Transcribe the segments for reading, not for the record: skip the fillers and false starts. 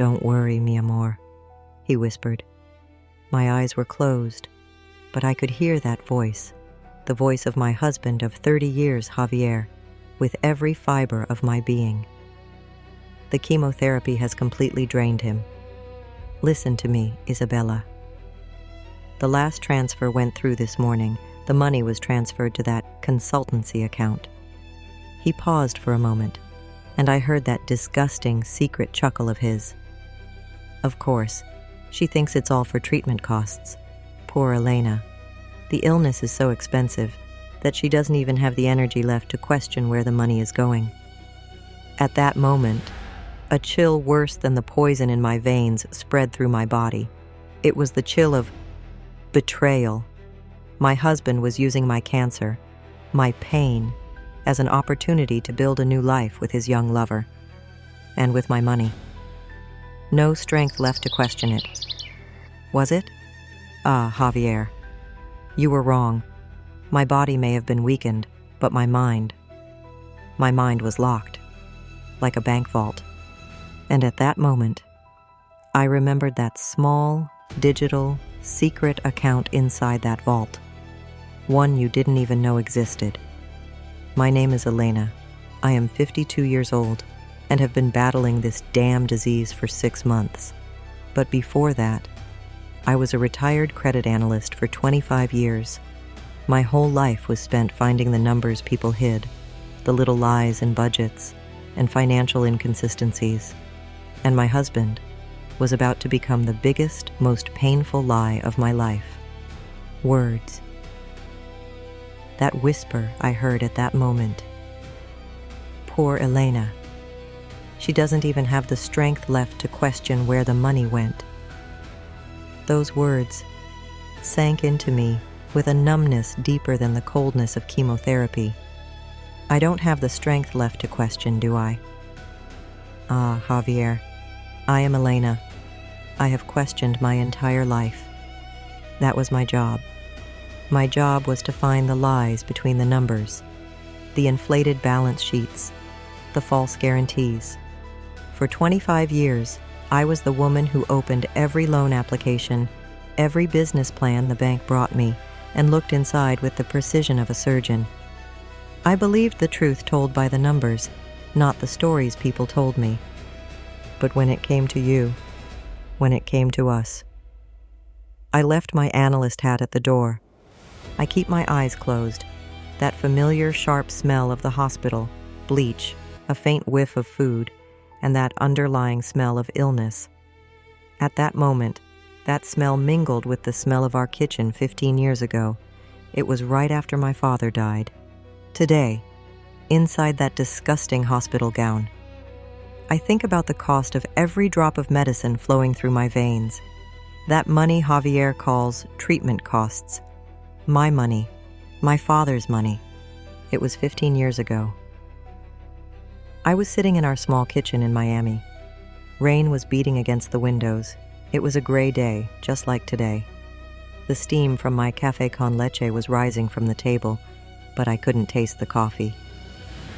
"Don't worry, mi amor," he whispered. My eyes were closed, but I could hear that voice, the voice of my husband of 30 years, Javier, with every fiber of my being. The chemotherapy has completely drained him. Listen to me, Isabella. The last transfer went through this morning. The money was transferred to that consultancy account. He paused for a moment, and I heard that disgusting secret chuckle of his. Of course, she thinks it's all for treatment costs. Poor Elena. The illness is so expensive that she doesn't even have the energy left to question where the money is going. At that moment, a chill worse than the poison in my veins spread through my body. It was the chill of betrayal. My husband was using my cancer, my pain, as an opportunity to build a new life with his young lover, and with my money. No strength left to question it. Was it? Ah, Javier, you were wrong. My body may have been weakened, but my mind was locked, like a bank vault. And at that moment, I remembered that small, digital, secret account inside that vault, one you didn't even know existed. My name is Elena. I am 52 years old and have been battling this damn disease for 6 months. But before that, I was a retired credit analyst for 25 years. My whole life was spent finding the numbers people hid, the little lies in budgets, and financial inconsistencies. And my husband was about to become the biggest, most painful lie of my life. Words. That whisper I heard at that moment. Poor Elena. She doesn't even have the strength left to question where the money went. Those words sank into me with a numbness deeper than the coldness of chemotherapy. I don't have the strength left to question, do I? Ah, Javier, I am Elena. I have questioned my entire life. That was my job. My job was to find the lies between the numbers, the inflated balance sheets, the false guarantees. For 25 years, I was the woman who opened every loan application, every business plan the bank brought me, and looked inside with the precision of a surgeon. I believed the truth told by the numbers, not the stories people told me. But when it came to you, when it came to us, I left my analyst hat at the door. I keep my eyes closed. That familiar, sharp smell of the hospital, bleach, a faint whiff of food, and that underlying smell of illness. At that moment, that smell mingled with the smell of our kitchen 15 years ago. It was right after my father died. Today, inside that disgusting hospital gown, I think about the cost of every drop of medicine flowing through my veins. That money Javier calls treatment costs. My money, my father's money. It was 15 years ago. I was sitting in our small kitchen in Miami. Rain was beating against the windows. It was a gray day, just like today. The steam from my café con leche was rising from the table, but I couldn't taste the coffee.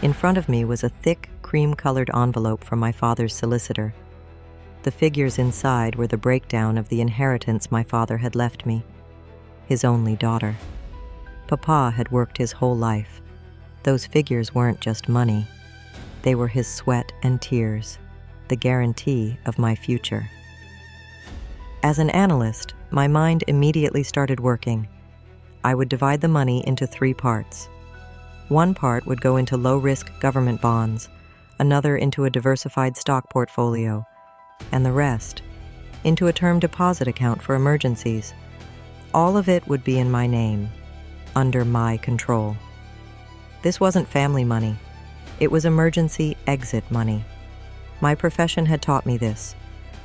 In front of me was a thick, cream-colored envelope from my father's solicitor. The figures inside were the breakdown of the inheritance my father had left me, his only daughter. Papa had worked his whole life. Those figures weren't just money. They were his sweat and tears, the guarantee of my future. As an analyst, my mind immediately started working. I would divide the money into 3 parts. One part would go into low-risk government bonds, another into a diversified stock portfolio, and the rest into a term deposit account for emergencies. All of it would be in my name, under my control. This wasn't family money. It was emergency exit money. My profession had taught me this.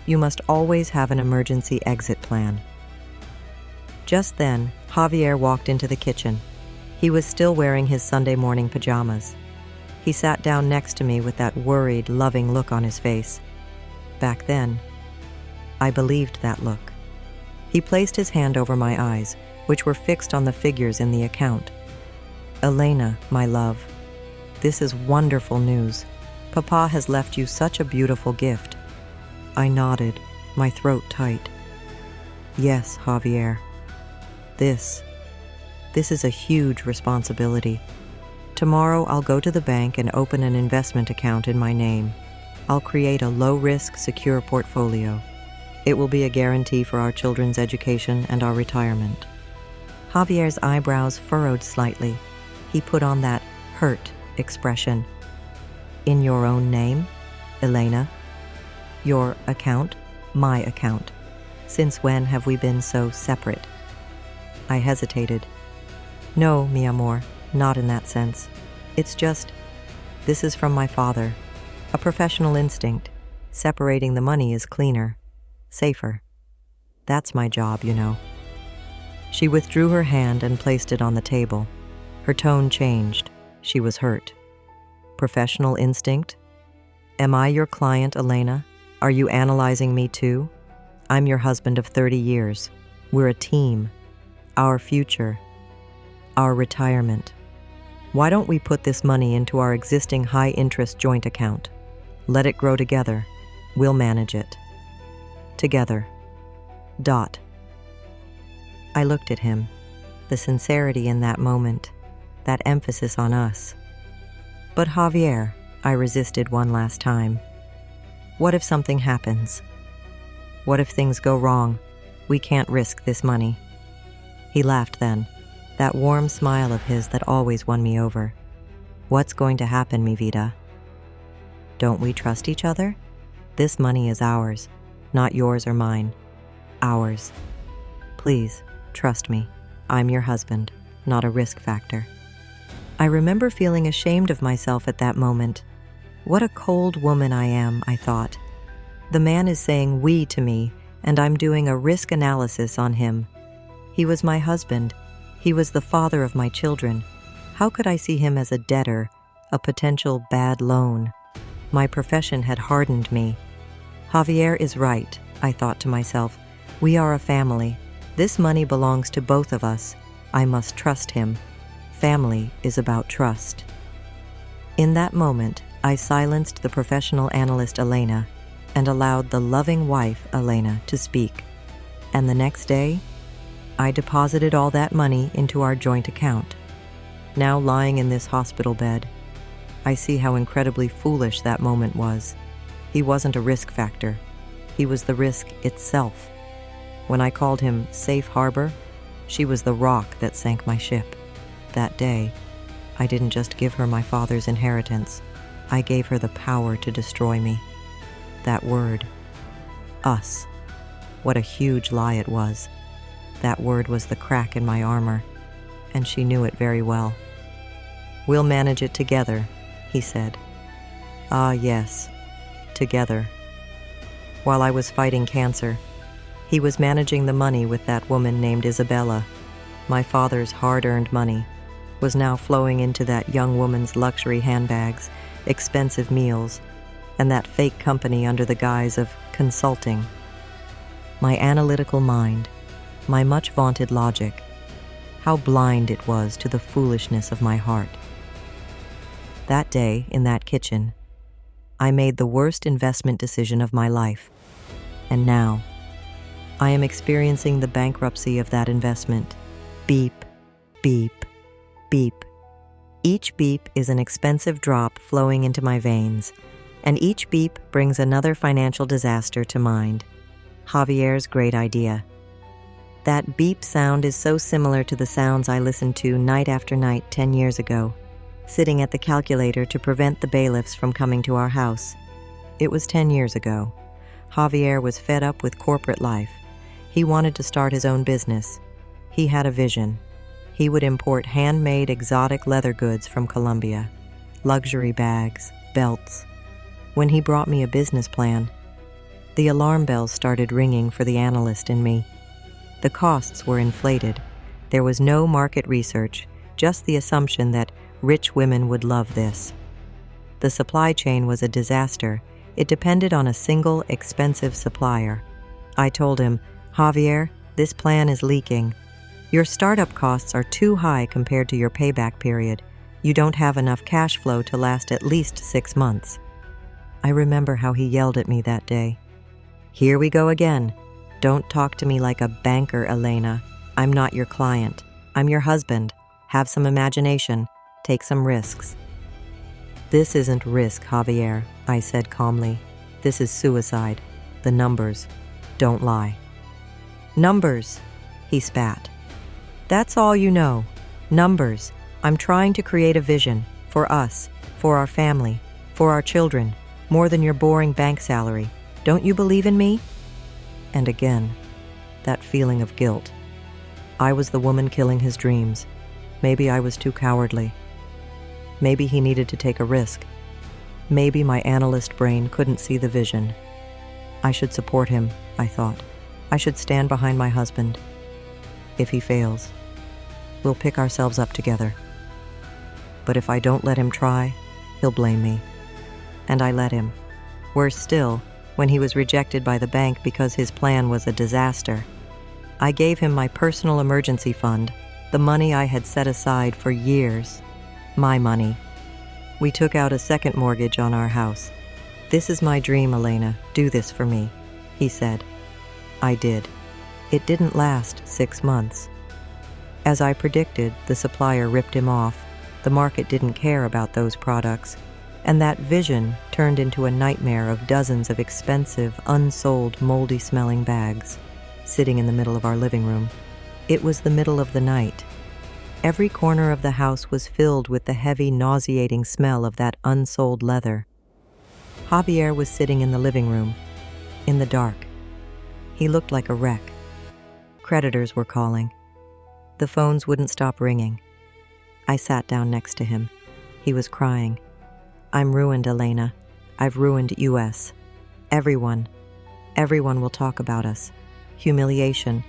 You must always have an emergency exit plan. Just then, Javier walked into the kitchen. He was still wearing his Sunday morning pajamas. He sat down next to me with that worried, loving look on his face. Back then, I believed that look. He placed his hand over my eyes, which were fixed on the figures in the account. Elena, my love, this is wonderful news. Papa has left you such a beautiful gift. I nodded, my throat tight. Yes, Javier. This is a huge responsibility. Tomorrow I'll go to the bank and open an investment account in my name. I'll create a low-risk, secure portfolio. It will be a guarantee for our children's education and our retirement. Javier's eyebrows furrowed slightly. He put on that hurt expression. In your own name, Elena? Your account? My account. Since when have we been so separate? I hesitated. No, mi amor, not in that sense. It's just, this is from my father. A professional instinct. Separating the money is cleaner, safer. That's my job, you know. She withdrew her hand and placed it on the table. Her tone changed. She was hurt. Professional instinct? Am I your client, Elena? Are you analyzing me too? I'm your husband of 30 years. We're a team. Our future. Our retirement. Why don't we put this money into our existing high-interest joint account? Let it grow together. We'll manage it. Together. Dot. I looked at him. The sincerity in that moment. That emphasis on us. But Javier, I resisted one last time. What if something happens? What if things go wrong? We can't risk this money. He laughed then, that warm smile of his that always won me over. What's going to happen, mi vida? Don't we trust each other? This money is ours, not yours or mine. Ours. Please, trust me. I'm your husband, not a risk factor. I remember feeling ashamed of myself at that moment. What a cold woman I am, I thought. The man is saying we to me, and I'm doing a risk analysis on him. He was my husband. He was the father of my children. How could I see him as a debtor, a potential bad loan? My profession had hardened me. Javier is right, I thought to myself. We are a family. This money belongs to both of us. I must trust him. Family is about trust. In that moment, I silenced the professional analyst Elena and allowed the loving wife Elena to speak. And the next day, I deposited all that money into our joint account. Now lying in this hospital bed, I see how incredibly foolish that moment was. He wasn't a risk factor. He was the risk itself. When I called him safe harbor, she was the rock that sank my ship. That day, I didn't just give her my father's inheritance. I gave her the power to destroy me. That word, us. What a huge lie it was. That word was the crack in my armor, and she knew it very well. We'll manage it together, he said. Ah, yes, together. While I was fighting cancer, he was managing the money with that woman named Isabella. My father's hard-earned money was now flowing into that young woman's luxury handbags, expensive meals, and that fake company under the guise of consulting. My analytical mind, my much-vaunted logic, how blind it was to the foolishness of my heart. That day, in that kitchen, I made the worst investment decision of my life. And now, I am experiencing the bankruptcy of that investment. Beep, beep, beep. Each beep is an expensive drop flowing into my veins, and each beep brings another financial disaster to mind. Javier's great idea. That beep sound is so similar to the sounds I listened to night after night 10 years ago, sitting at the calculator to prevent the bailiffs from coming to our house. It was 10 years ago. Javier was fed up with corporate life. He wanted to start his own business. He had a vision. He would import handmade exotic leather goods from Colombia, luxury bags, belts. When he brought me a business plan, the alarm bells started ringing for the analyst in me. The costs were inflated. There was no market research, just the assumption that rich women would love this. The supply chain was a disaster. It depended on a single, expensive supplier. I told him, Javier, this plan is leaking. Your startup costs are too high compared to your payback period. You don't have enough cash flow to last at least 6 months. I remember how he yelled at me that day. Here we go again. Don't talk to me like a banker, Elena. I'm not your client. I'm your husband. Have some imagination. Take some risks. This isn't risk, Javier, I said calmly. This is suicide. The numbers don't lie. Numbers, he spat. That's all you know. Numbers. I'm trying to create a vision for us, for our family, for our children, more than your boring bank salary. Don't you believe in me? And again, that feeling of guilt. I was the woman killing his dreams. Maybe I was too cowardly. Maybe he needed to take a risk. Maybe my analyst brain couldn't see the vision. I should support him, I thought. I should stand behind my husband. If he fails, we'll pick ourselves up together. But if I don't let him try, he'll blame me. And I let him. Worse still, when he was rejected by the bank because his plan was a disaster, I gave him my personal emergency fund, the money I had set aside for years. My money. We took out a second mortgage on our house. This is my dream, Elena. Do this for me, he said. I did. It didn't last 6 months. As I predicted, the supplier ripped him off. The market didn't care about those products, and that vision turned into a nightmare of dozens of expensive, unsold, moldy-smelling bags sitting in the middle of our living room. It was the middle of the night. Every corner of the house was filled with the heavy, nauseating smell of that unsold leather. Javier was sitting in the living room, in the dark. He looked like a wreck. Creditors were calling. The phones wouldn't stop ringing. I sat down next to him. He was crying. I'm ruined, Elena. I've ruined US. Everyone will talk about us. Humiliation.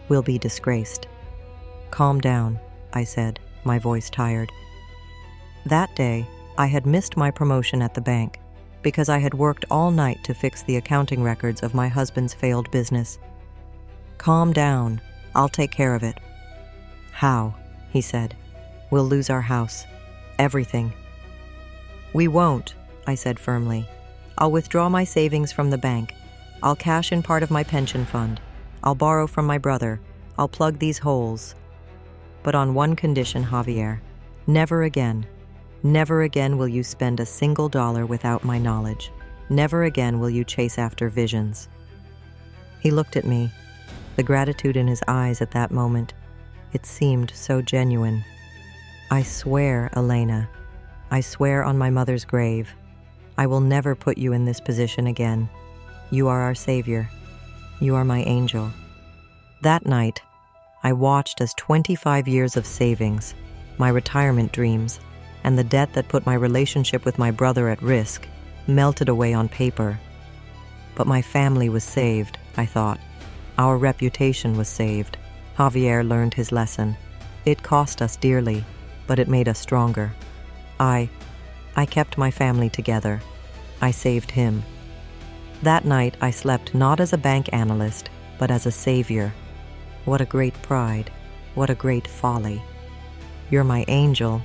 We'll be disgraced. Calm down, I said, my voice tired. That day, I had missed my promotion at the bank because I had worked all night to fix the accounting records of my husband's failed business. Calm down. I'll take care of it. How? He said. We'll lose our house. Everything. We won't, I said firmly. I'll withdraw my savings from the bank. I'll cash in part of my pension fund. I'll borrow from my brother. I'll plug these holes. But on one condition, Javier. Never again will you spend a single dollar without my knowledge. Never again will you chase after visions. He looked at me, the gratitude in his eyes at that moment. It seemed so genuine. I swear, Elena, I swear on my mother's grave, I will never put you in this position again. You are our savior. You are my angel. That night, I watched as 25 years of savings, my retirement dreams, and the debt that put my relationship with my brother at risk melted away on paper. But my family was saved, I thought. Our reputation was saved. Javier learned his lesson. It cost us dearly, but it made us stronger. I kept my family together. I saved him. That night, I slept not as a bank analyst, but as a savior. What a great pride. What a great folly. You're my angel.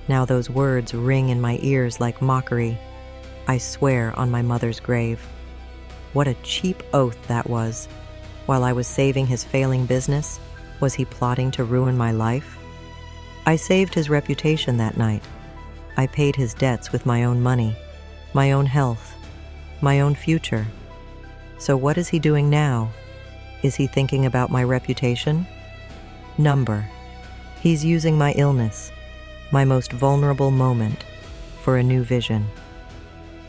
Now those words ring in my ears like mockery. I swear on my mother's grave. What a cheap oath that was. While I was saving his failing business, was he plotting to ruin my life? I saved his reputation that night. I paid his debts with my own money, my own health, my own future. So what is he doing now? Is he thinking about my reputation? Number. He's using my illness, my most vulnerable moment, for a new vision.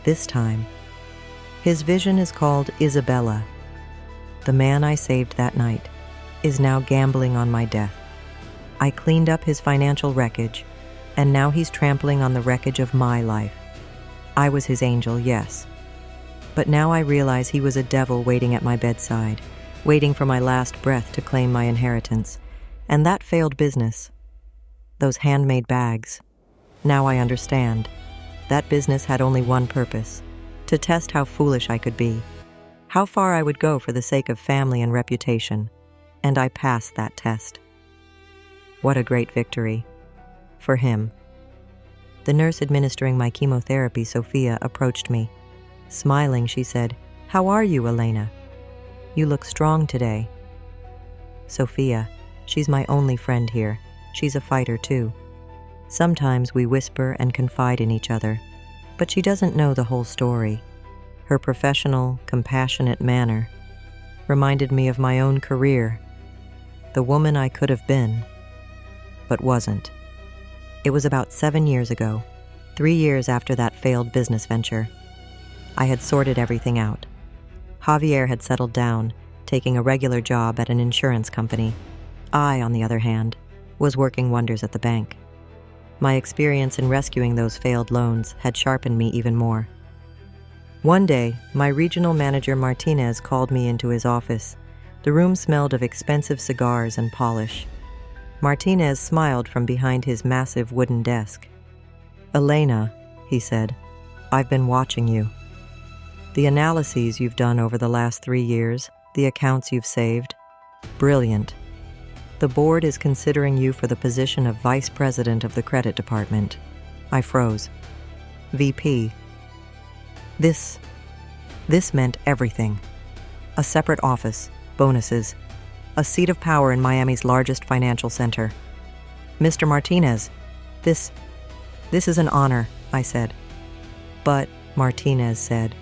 This time, his vision is called Isabella. The man I saved that night is now gambling on my death. I cleaned up his financial wreckage, and now he's trampling on the wreckage of my life. I was his angel, yes. But now I realize he was a devil waiting at my bedside, waiting for my last breath to claim my inheritance. And that failed business. Those handmade bags. Now I understand. That business had only one purpose: to test how foolish I could be, how far I would go for the sake of family and reputation. And I passed that test. What a great victory. For him. The nurse administering my chemotherapy, Sophia, approached me. Smiling, she said, "How are you, Elena? You look strong today." "Sophia, she's my only friend here. She's a fighter too. Sometimes we whisper and confide in each other, but she doesn't know the whole story." Her professional, compassionate manner reminded me of my own career, the woman I could have been, but wasn't. It was about 7 years ago, 3 years after that failed business venture. I had sorted everything out. Javier had settled down, taking a regular job at an insurance company. I, on the other hand, was working wonders at the bank. My experience in rescuing those failed loans had sharpened me even more. One day, my regional manager Martinez called me into his office. The room smelled of expensive cigars and polish. Martinez smiled from behind his massive wooden desk. "Elena," he said, "I've been watching you. The analyses you've done over the last 3 years, the accounts you've saved, brilliant. The board is considering you for the position of vice president of the credit department." I froze. "VP. This meant everything. A separate office, bonuses, a seat of power in Miami's largest financial center. "Mr. Martinez, this is an honor," I said. "But," Martinez said,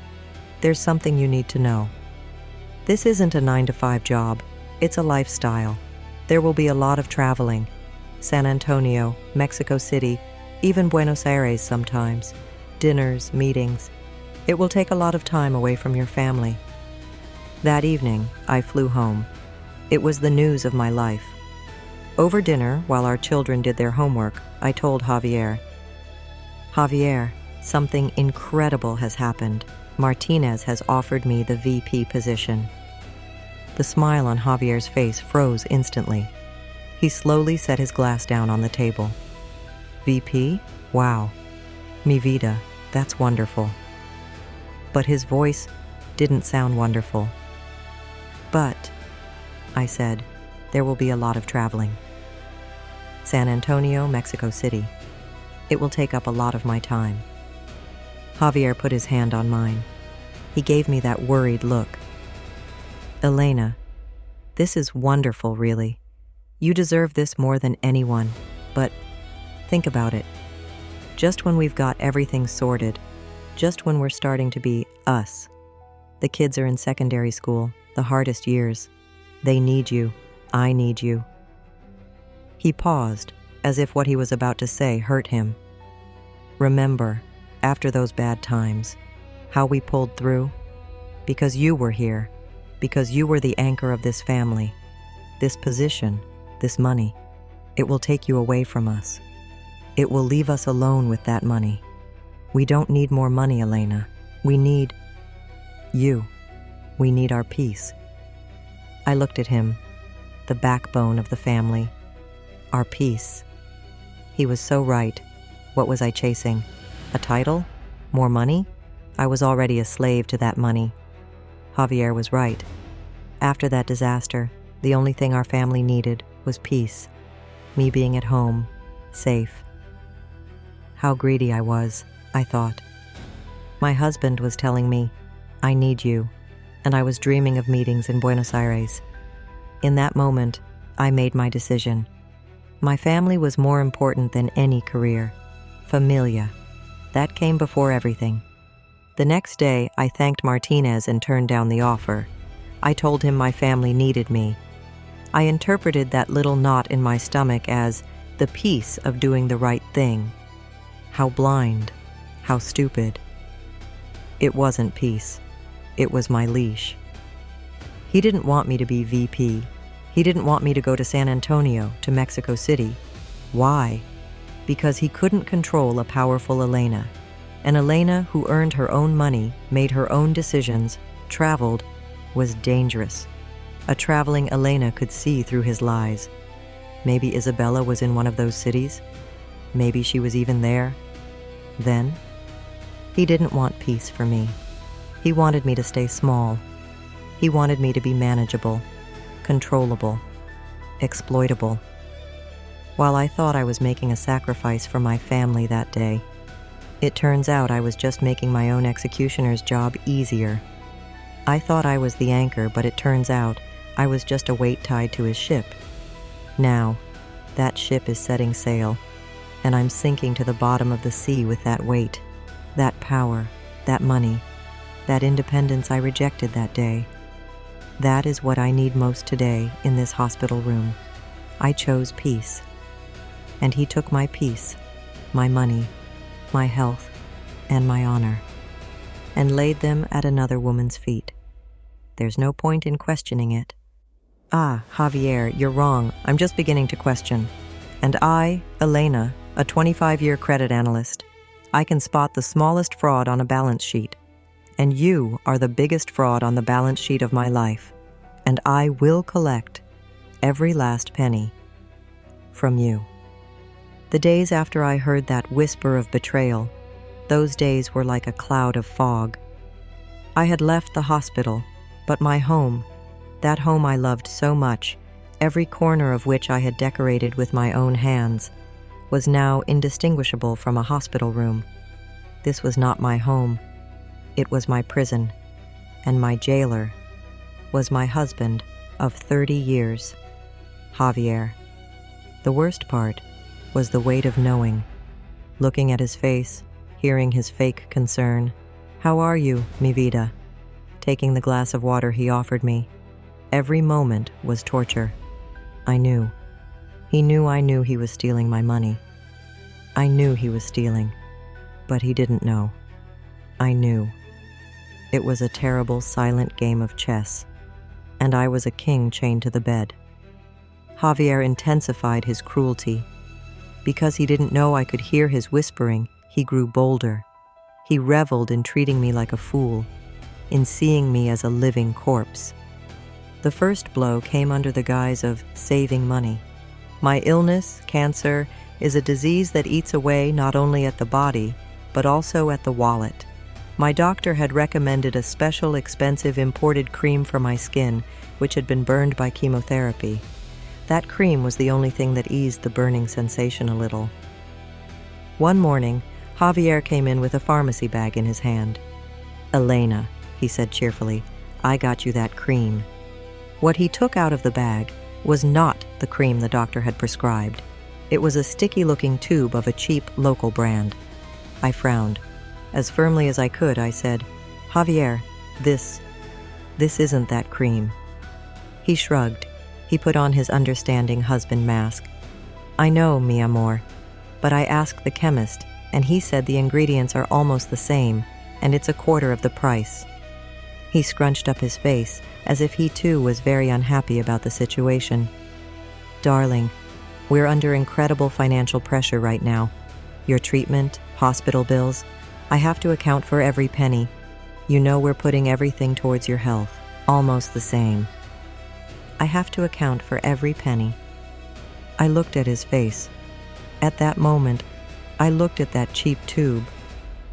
"there's something you need to know. This isn't a 9-to-5 job. It's a lifestyle. There will be a lot of traveling. San Antonio, Mexico City, even Buenos Aires sometimes. Dinners, meetings. It will take a lot of time away from your family." That evening, I flew home. It was the news of my life. Over dinner, while our children did their homework, I told Javier, "Javier, something incredible has happened. Martinez has offered me the VP position." The smile on Javier's face froze instantly. He slowly set his glass down on the table. "VP? Wow. Mi vida, that's wonderful." But his voice didn't sound wonderful. "But," I said, "there will be a lot of traveling. San Antonio, Mexico City. It will take up a lot of my time." Javier put his hand on mine. He gave me that worried look. "Elena, this is wonderful, really. You deserve this more than anyone, but think about it. Just when we've got everything sorted, just when we're starting to be us. The kids are in secondary school, the hardest years. They need you. I need you." He paused, as if what he was about to say hurt him. "Remember, after those bad times, how we pulled through? Because you were here. Because you were the anchor of this family. This position, this money. It will take you away from us. It will leave us alone with that money. We don't need more money, Elena. We need you. We need our peace." I looked at him, the backbone of the family. Our peace. He was so right. What was I chasing? A title? More money? I was already a slave to that money. Javier was right. After that disaster, the only thing our family needed was peace. Me being at home, safe. How greedy I was, I thought. My husband was telling me, "I need you," and I was dreaming of meetings in Buenos Aires. In that moment, I made my decision. My family was more important than any career. Familia. That came before everything. The next day, I thanked Martinez and turned down the offer. I told him my family needed me. I interpreted that little knot in my stomach as the peace of doing the right thing. How blind. How stupid. It wasn't peace. It was my leash. He didn't want me to be VP. He didn't want me to go to San Antonio, to Mexico City. Why? Because he couldn't control a powerful Elena. An Elena who earned her own money, made her own decisions, traveled, was dangerous. A traveling Elena could see through his lies. Maybe Isabella was in one of those cities. Maybe she was even there. Then, he didn't want peace for me. He wanted me to stay small. He wanted me to be manageable, controllable, exploitable. While I thought I was making a sacrifice for my family that day, it turns out I was just making my own executioner's job easier. I thought I was the anchor, but it turns out I was just a weight tied to his ship. Now, that ship is setting sail, and I'm sinking to the bottom of the sea with that weight, that power, that money, that independence I rejected that day. That is what I need most today in this hospital room. I chose peace. And he took my peace, my money, my health, and my honor, and laid them at another woman's feet. There's no point in questioning it. Ah, Javier, you're wrong. I'm just beginning to question. And I, Elena, a 25-year credit analyst, I can spot the smallest fraud on a balance sheet. And you are the biggest fraud on the balance sheet of my life. And I will collect every last penny from you. The days after I heard that whisper of betrayal, those days were like a cloud of fog. I had left the hospital, but my home, that home I loved so much, every corner of which I had decorated with my own hands, was now indistinguishable from a hospital room. This was not my home. It was my prison, and my jailer was my husband of 30 years, Javier. The worst part was the weight of knowing, looking at his face, hearing his fake concern. "How are you, mi vida?" Taking the glass of water he offered me. Every moment was torture. I knew. He knew I knew he was stealing my money. I knew he was stealing, but he didn't know. I knew. It was a terrible, silent game of chess, and I was a king chained to the bed. Javier intensified his cruelty. Because he didn't know I could hear his whispering, he grew bolder. He reveled in treating me like a fool, in seeing me as a living corpse. The first blow came under the guise of saving money. My illness, cancer, is a disease that eats away not only at the body, but also at the wallet. My doctor had recommended a special expensive imported cream for my skin, which had been burned by chemotherapy. That cream was the only thing that eased the burning sensation a little. One morning, Javier came in with a pharmacy bag in his hand. "Elena," he said cheerfully, "I got you that cream." What he took out of the bag was not the cream the doctor had prescribed. It was a sticky-looking tube of a cheap local brand. I frowned. As firmly as I could, I said, "Javier, this isn't that cream." He shrugged. He put on his understanding husband mask. "I know, mi amor, but I asked the chemist, and he said the ingredients are almost the same, and it's a quarter of the price." He scrunched up his face, as if he too was very unhappy about the situation. "Darling, we're under incredible financial pressure right now. Your treatment, hospital bills, I have to account for every penny. You know we're putting everything towards your health, almost the same. I have to account for every penny." I looked at his face. At that moment, I looked at that cheap tube.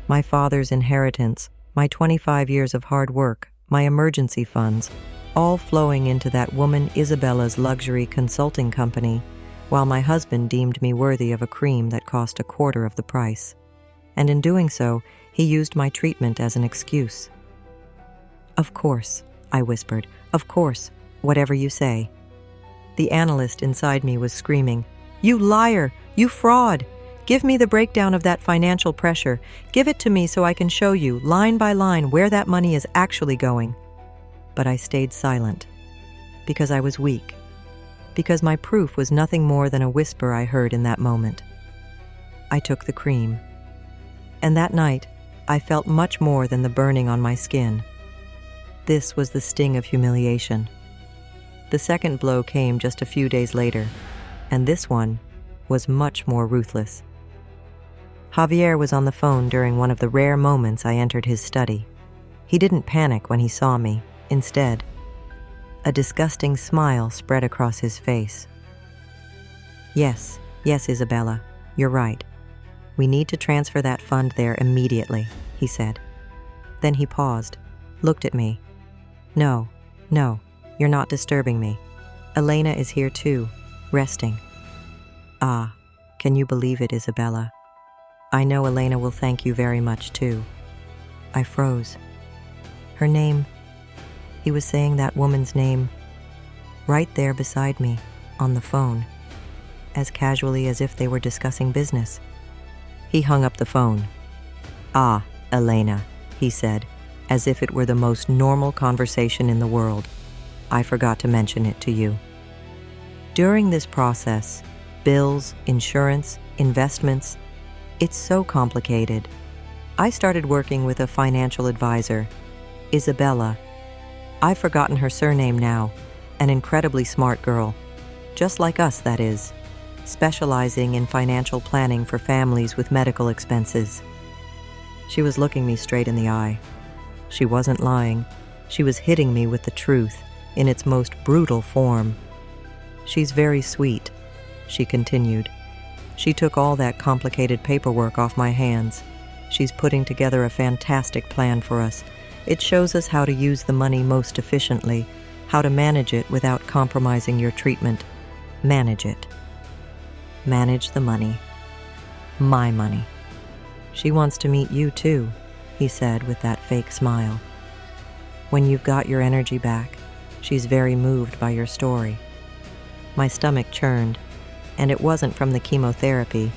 My father's inheritance, my 25 years of hard work, my emergency funds, all flowing into that woman Isabella's luxury consulting company, while my husband deemed me worthy of a cream that cost a quarter of the price. And in doing so, he used my treatment as an excuse. "Of course," I whispered, "of course. Whatever you say." The analyst inside me was screaming, "You liar! You fraud! Give me the breakdown of that financial pressure. Give it to me so I can show you, line by line, where that money is actually going." But I stayed silent, because I was weak, because my proof was nothing more than a whisper I heard in that moment. I took the cream. And that night, I felt much more than the burning on my skin. This was the sting of humiliation. The second blow came just a few days later, and this one was much more ruthless. Javier was on the phone during one of the rare moments I entered his study. He didn't panic when he saw me. Instead, a disgusting smile spread across his face. Yes, Isabella, you're right. We need to transfer that fund there immediately," he said. Then he paused, looked at me. No, you're not disturbing me. Elena is here too, resting." "Ah, can you believe it, Isabella? I know Elena will thank you very much too." I froze. Her name He was saying that woman's name right there beside me, on the phone, as casually as if they were discussing business. He hung up the phone. "Ah, Elena," he said, as if it were the most normal conversation in the world. "I forgot to mention it to you." During this process, bills, insurance, investments, it's so complicated. I started working with a financial advisor, Isabella. I've forgotten her surname now, an incredibly smart girl, just like us, that is, specializing in financial planning for families with medical expenses. She was looking me straight in the eye. She wasn't lying. She was hitting me with the truth in its most brutal form. "She's very sweet," she continued. "She took all that complicated paperwork off my hands. She's putting together a fantastic plan for us. It shows us how to use the money most efficiently, how to manage it without compromising your treatment. Manage it. Manage the money. My money. She wants to meet you too," he said with that fake smile. "When you've got your energy back, she's very moved by your story." My stomach churned, and it wasn't from the chemotherapy.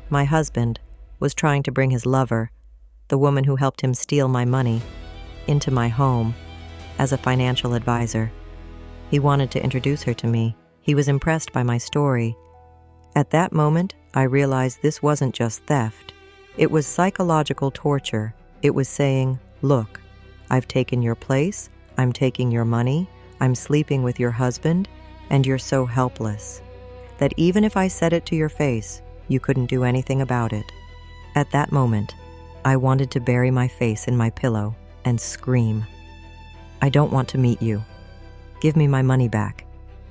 My husband was trying to bring his lover, the woman who helped him steal my money, into my home as a financial advisor. He wanted to introduce her to me. He was impressed by my story. At that moment, I realized this wasn't just theft. It was psychological torture. It was saying, "Look, I've taken your place, I'm taking your money, I'm sleeping with your husband, and you're so helpless that even if I said it to your face, you couldn't do anything about it." At that moment, I wanted to bury my face in my pillow and scream. "I don't want to meet you. Give me my money back.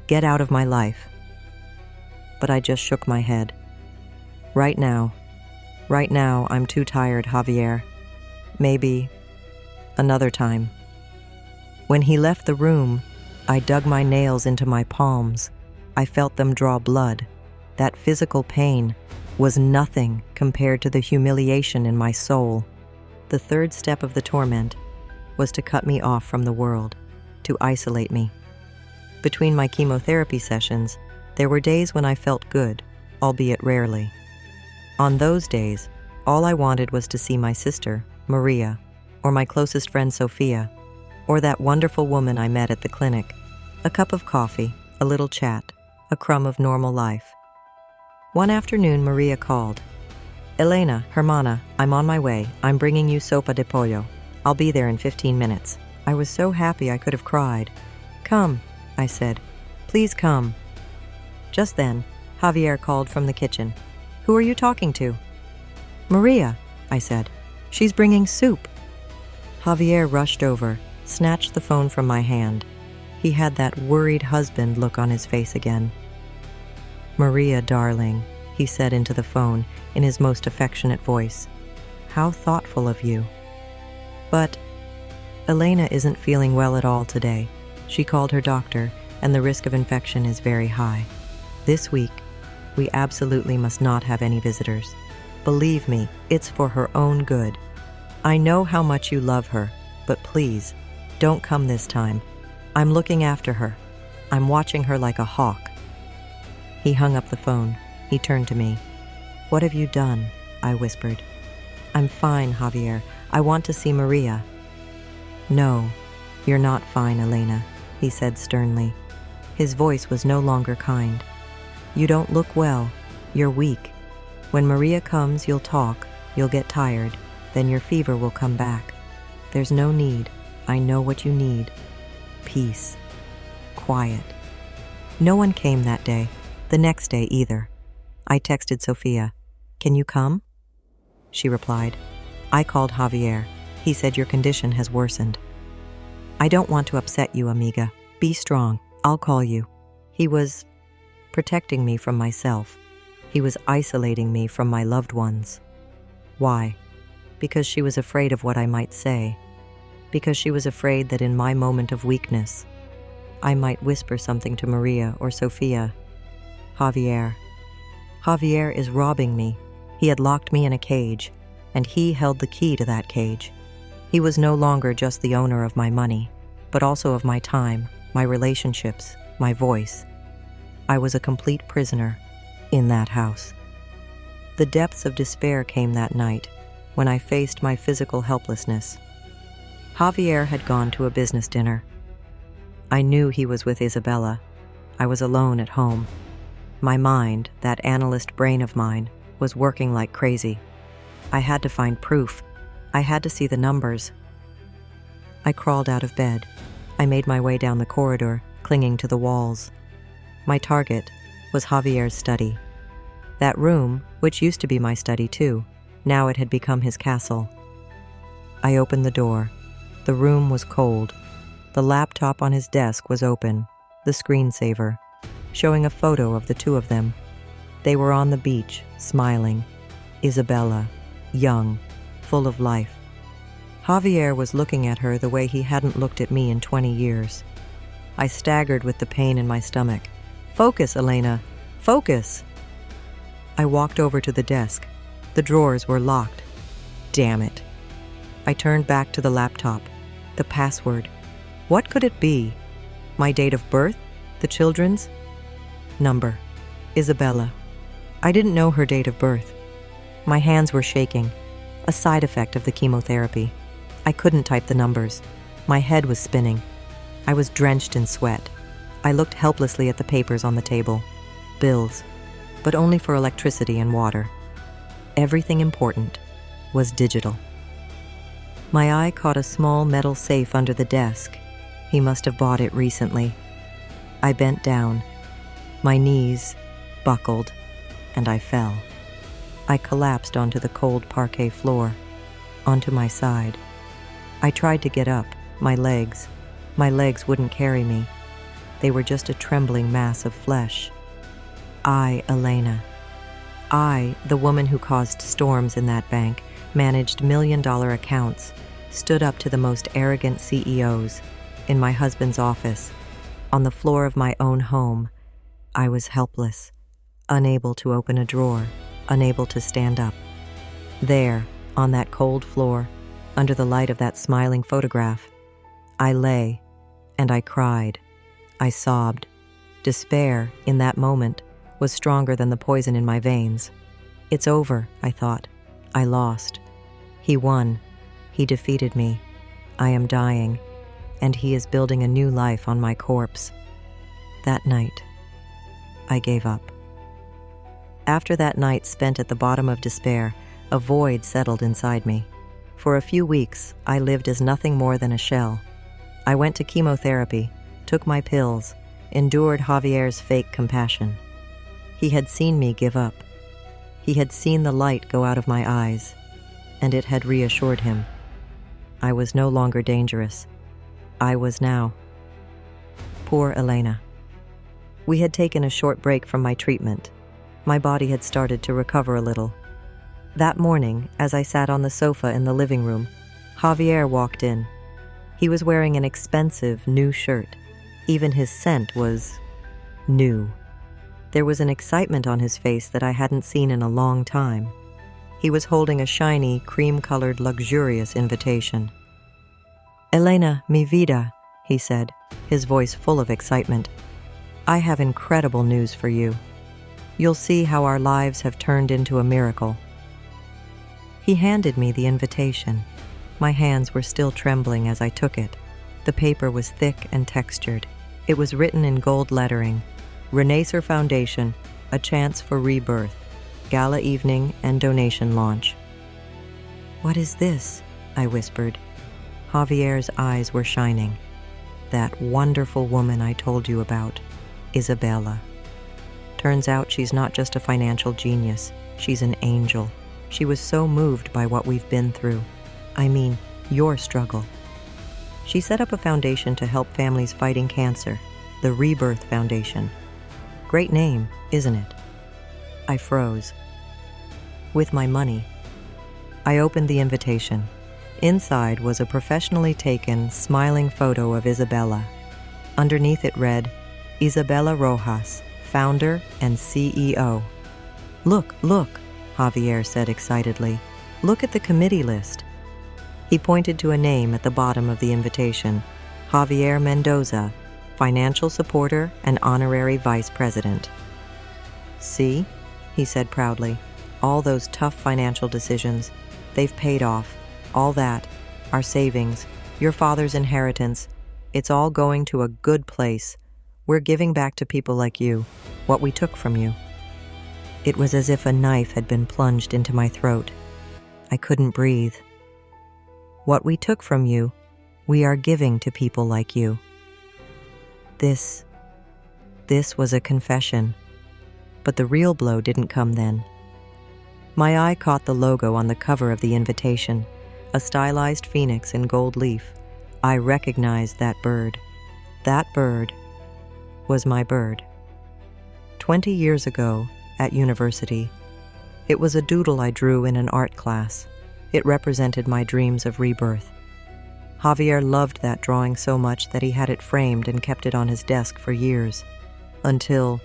Get out of my life." But I just shook my head. Right now, I'm too tired, Javier. Maybe another time." When he left the room, I dug my nails into my palms. I felt them draw blood. That physical pain was nothing compared to the humiliation in my soul. The third step of the torment was to cut me off from the world, to isolate me. Between my chemotherapy sessions, there were days when I felt good, albeit rarely. On those days, all I wanted was to see my sister, Maria, or my closest friend, Sophia, or that wonderful woman I met at the clinic. A cup of coffee, a little chat, a crumb of normal life. One afternoon, Maria called. "Elena, hermana, I'm on my way. I'm bringing you sopa de pollo. I'll be there in 15 minutes. I was so happy I could have cried. "Come," I said. "Please come." Just then, Javier called from the kitchen. "Who are you talking to?" "Maria," I said. "She's bringing soup." Javier rushed over, snatched the phone from my hand. He had that worried husband look on his face again. "Maria, darling," he said into the phone in his most affectionate voice. "How thoughtful of you. But Elena isn't feeling well at all today. She called her doctor, and the risk of infection is very high. This week, we absolutely must not have any visitors. Believe me, it's for her own good. I know how much you love her, but please, don't come this time. I'm looking after her. I'm watching her like a hawk." He hung up the phone. He turned to me. "What have you done?" I whispered. "I'm fine, Javier. I want to see Maria." "No, you're not fine, Elena," he said sternly. His voice was no longer kind. "You don't look well. You're weak. When Maria comes, you'll talk, you'll get tired, then your fever will come back. There's no need. I know what you need. Peace. Quiet." No one came that day, the next day either. I texted Sophia. "Can you come?" She replied. I called Javier. He said your condition has worsened. "I don't want to upset you, amiga. Be strong. I'll call you." He was protecting me from myself. He was isolating me from my loved ones. Why? Because she was afraid of what I might say. Because she was afraid that in my moment of weakness, I might whisper something to Maria or Sophia. Javier is robbing me. He had locked me in a cage, and he held the key to that cage. He was no longer just the owner of my money. but also of my time, my relationships, my voice. I was a complete prisoner in that house. The depths of despair came that night when I faced my physical helplessness. Javier had gone to a business dinner. I knew he was with Isabella. I was alone at home. My mind, that analyst brain of mine, was working like crazy. I had to find proof. I had to see the numbers. I crawled out of bed. I made my way down the corridor, clinging to the walls. My target was Javier's study. That room, which used to be my study too, now it had become his castle. I opened the door. The room was cold. The laptop on his desk was open, the screensaver, showing a photo of the two of them. They were on the beach, smiling. Isabella, young, full of life. Javier was looking at her the way he hadn't looked at me in 20 years. I staggered with the pain in my stomach. "Focus, Elena! Focus!" I walked over to the desk. The drawers were locked. Damn it. I turned back to the laptop. The password. What could it be? My date of birth? The children's? Number. Isabella. I didn't know her date of birth. My hands were shaking, a side effect of the chemotherapy. I couldn't type the numbers. My head was spinning. I was drenched in sweat. I looked helplessly at the papers on the table. Bills, but only for electricity and water. Everything important was digital. My eye caught a small metal safe under the desk. He must have bought it recently. I bent down. My knees buckled, and I fell. I collapsed onto the cold parquet floor, onto my side. I tried to get up. My legs wouldn't carry me. They were just a trembling mass of flesh. I, Elena. I, the woman who caused storms in that bank, managed million-dollar accounts, stood up to the most arrogant CEOs, in my husband's office, on the floor of my own home. I was helpless, unable to open a drawer, unable to stand up. There, on that cold floor, under the light of that smiling photograph, I lay, and I cried. I sobbed. Despair, in that moment, was stronger than the poison in my veins. It's over, I thought. I lost. He won. He defeated me. I am dying, and he is building a new life on my corpse. That night, I gave up. After that night spent at the bottom of despair, a void settled inside me. For a few weeks, I lived as nothing more than a shell. I went to chemotherapy, took my pills, endured Javier's fake compassion. He had seen me give up. He had seen the light go out of my eyes, and it had reassured him. I was no longer dangerous. I was now. Poor Elena. We had taken a short break from my treatment. My body had started to recover a little. That morning, as I sat on the sofa in the living room, Javier walked in. He was wearing an expensive, new shirt. Even his scent was new. There was an excitement on his face that I hadn't seen in a long time. He was holding a shiny, cream-colored, luxurious invitation. "Elena, mi vida," he said, his voice full of excitement. "I have incredible news for you. You'll see how our lives have turned into a miracle." He handed me the invitation. My hands were still trembling as I took it. The paper was thick and textured. It was written in gold lettering. Renacer Foundation, a chance for rebirth. Gala evening and donation launch. "What is this?" I whispered. Javier's eyes were shining. "That wonderful woman I told you about, Isabella. Turns out she's not just a financial genius. She's an angel. She was so moved by what we've been through. I mean, your struggle. She set up a foundation to help families fighting cancer, the Rebirth Foundation. Great name, isn't it?" I froze. "With my money." I opened the invitation. Inside was a professionally taken, smiling photo of Isabella. Underneath it read, "Isabella Rojas, founder and CEO." Look, Javier said excitedly. "Look at the committee list." He pointed to a name at the bottom of the invitation, Javier Mendoza, financial supporter and honorary vice president. See, he said proudly, all those tough financial decisions, they've paid off. All that, our savings, your father's inheritance, it's all going to a good place. We're giving back to people like you what we took from you. It was as if a knife had been plunged into my throat. I couldn't breathe. What we took from you, we are giving to people like you. This was a confession, but the real blow didn't come then. My eye caught the logo on the cover of the invitation, a stylized phoenix in gold leaf. I recognized that bird. That bird was my bird. 20 years ago, at university, it was a doodle I drew in an art class. It represented my dreams of rebirth. Javier loved that drawing so much that he had it framed and kept it on his desk for years, until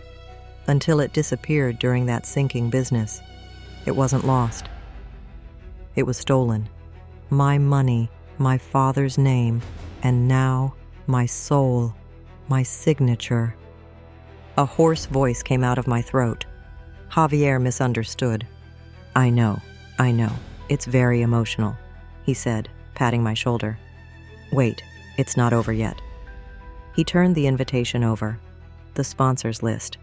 it disappeared during that sinking business. It wasn't lost. It was stolen. My money, my father's name, and now my soul, my signature. A hoarse voice came out of my throat. Javier misunderstood. I know. It's very emotional, he said, patting my shoulder. Wait, it's not over yet. He turned the invitation over, the sponsors list,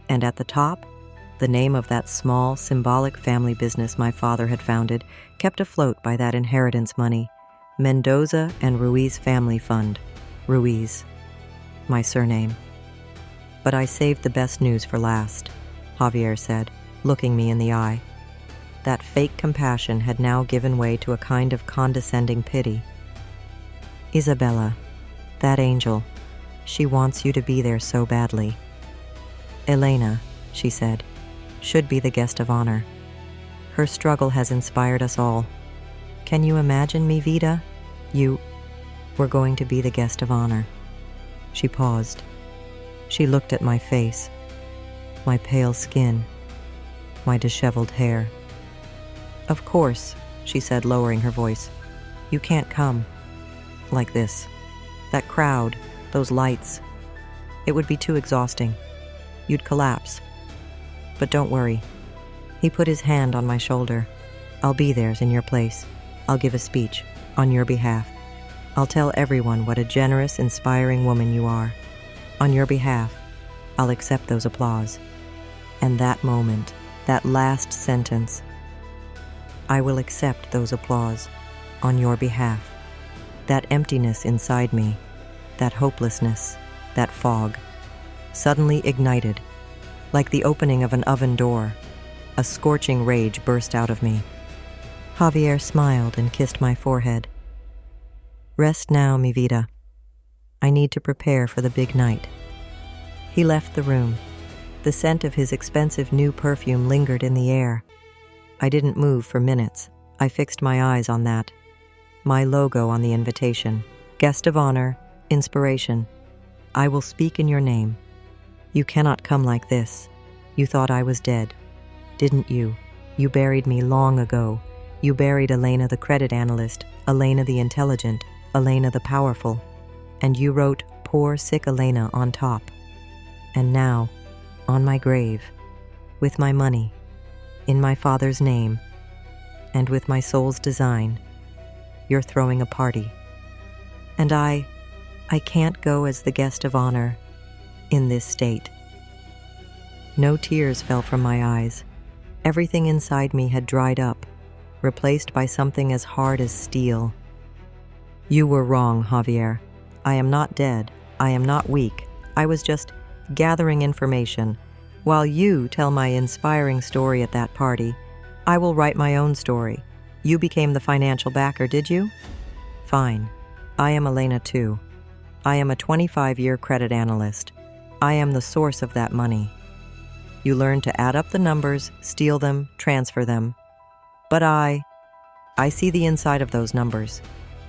and at the top, the name of that small, symbolic family business my father had founded, kept afloat by that inheritance money, Mendoza and Ruiz Family Fund. Ruiz, my surname. But I saved the best news for last, Javier said, looking me in the eye. That fake compassion had now given way to a kind of condescending pity. Isabella, that angel, she wants you to be there so badly. Elena, she said, should be the guest of honor. Her struggle has inspired us all. Can you imagine me, Vida? You were going to be the guest of honor. She paused. She looked at my face, my pale skin, my disheveled hair. Of course, she said, lowering her voice. You can't come. Like this. That crowd, those lights. It would be too exhausting. You'd collapse. But don't worry. He put his hand on my shoulder. I'll be there in your place. I'll give a speech on your behalf. I'll tell everyone what a generous, inspiring woman you are. On your behalf, I'll accept those applause. And that moment, that last sentence, I will accept those applause on your behalf. That emptiness inside me, that hopelessness, that fog, suddenly ignited, like the opening of an oven door. A scorching rage burst out of me. Javier smiled and kissed my forehead. Rest now, mi vida. I need to prepare for the big night. He left the room. The scent of his expensive new perfume lingered in the air. I didn't move for minutes. I fixed my eyes on that. My logo on the invitation. Guest of honor, inspiration. I will speak in your name. You cannot come like this. You thought I was dead, didn't you? You buried me long ago. You buried Elena the credit analyst, Elena the intelligent, Elena the powerful. And you wrote poor sick Elena on top. And now, on my grave, with my money, in my father's name, and with my soul's design, you're throwing a party. And I can't go as the guest of honor in this state. No tears fell from my eyes. Everything inside me had dried up, replaced by something as hard as steel. You were wrong, Javier. I am not dead. I am not weak. I was just gathering information. While you tell my inspiring story at that party, I will write my own story. You became the financial backer, did you? Fine. I am Elena too. I am a 25-year credit analyst. I am the source of that money. You learned to add up the numbers, steal them, transfer them. But I see the inside of those numbers.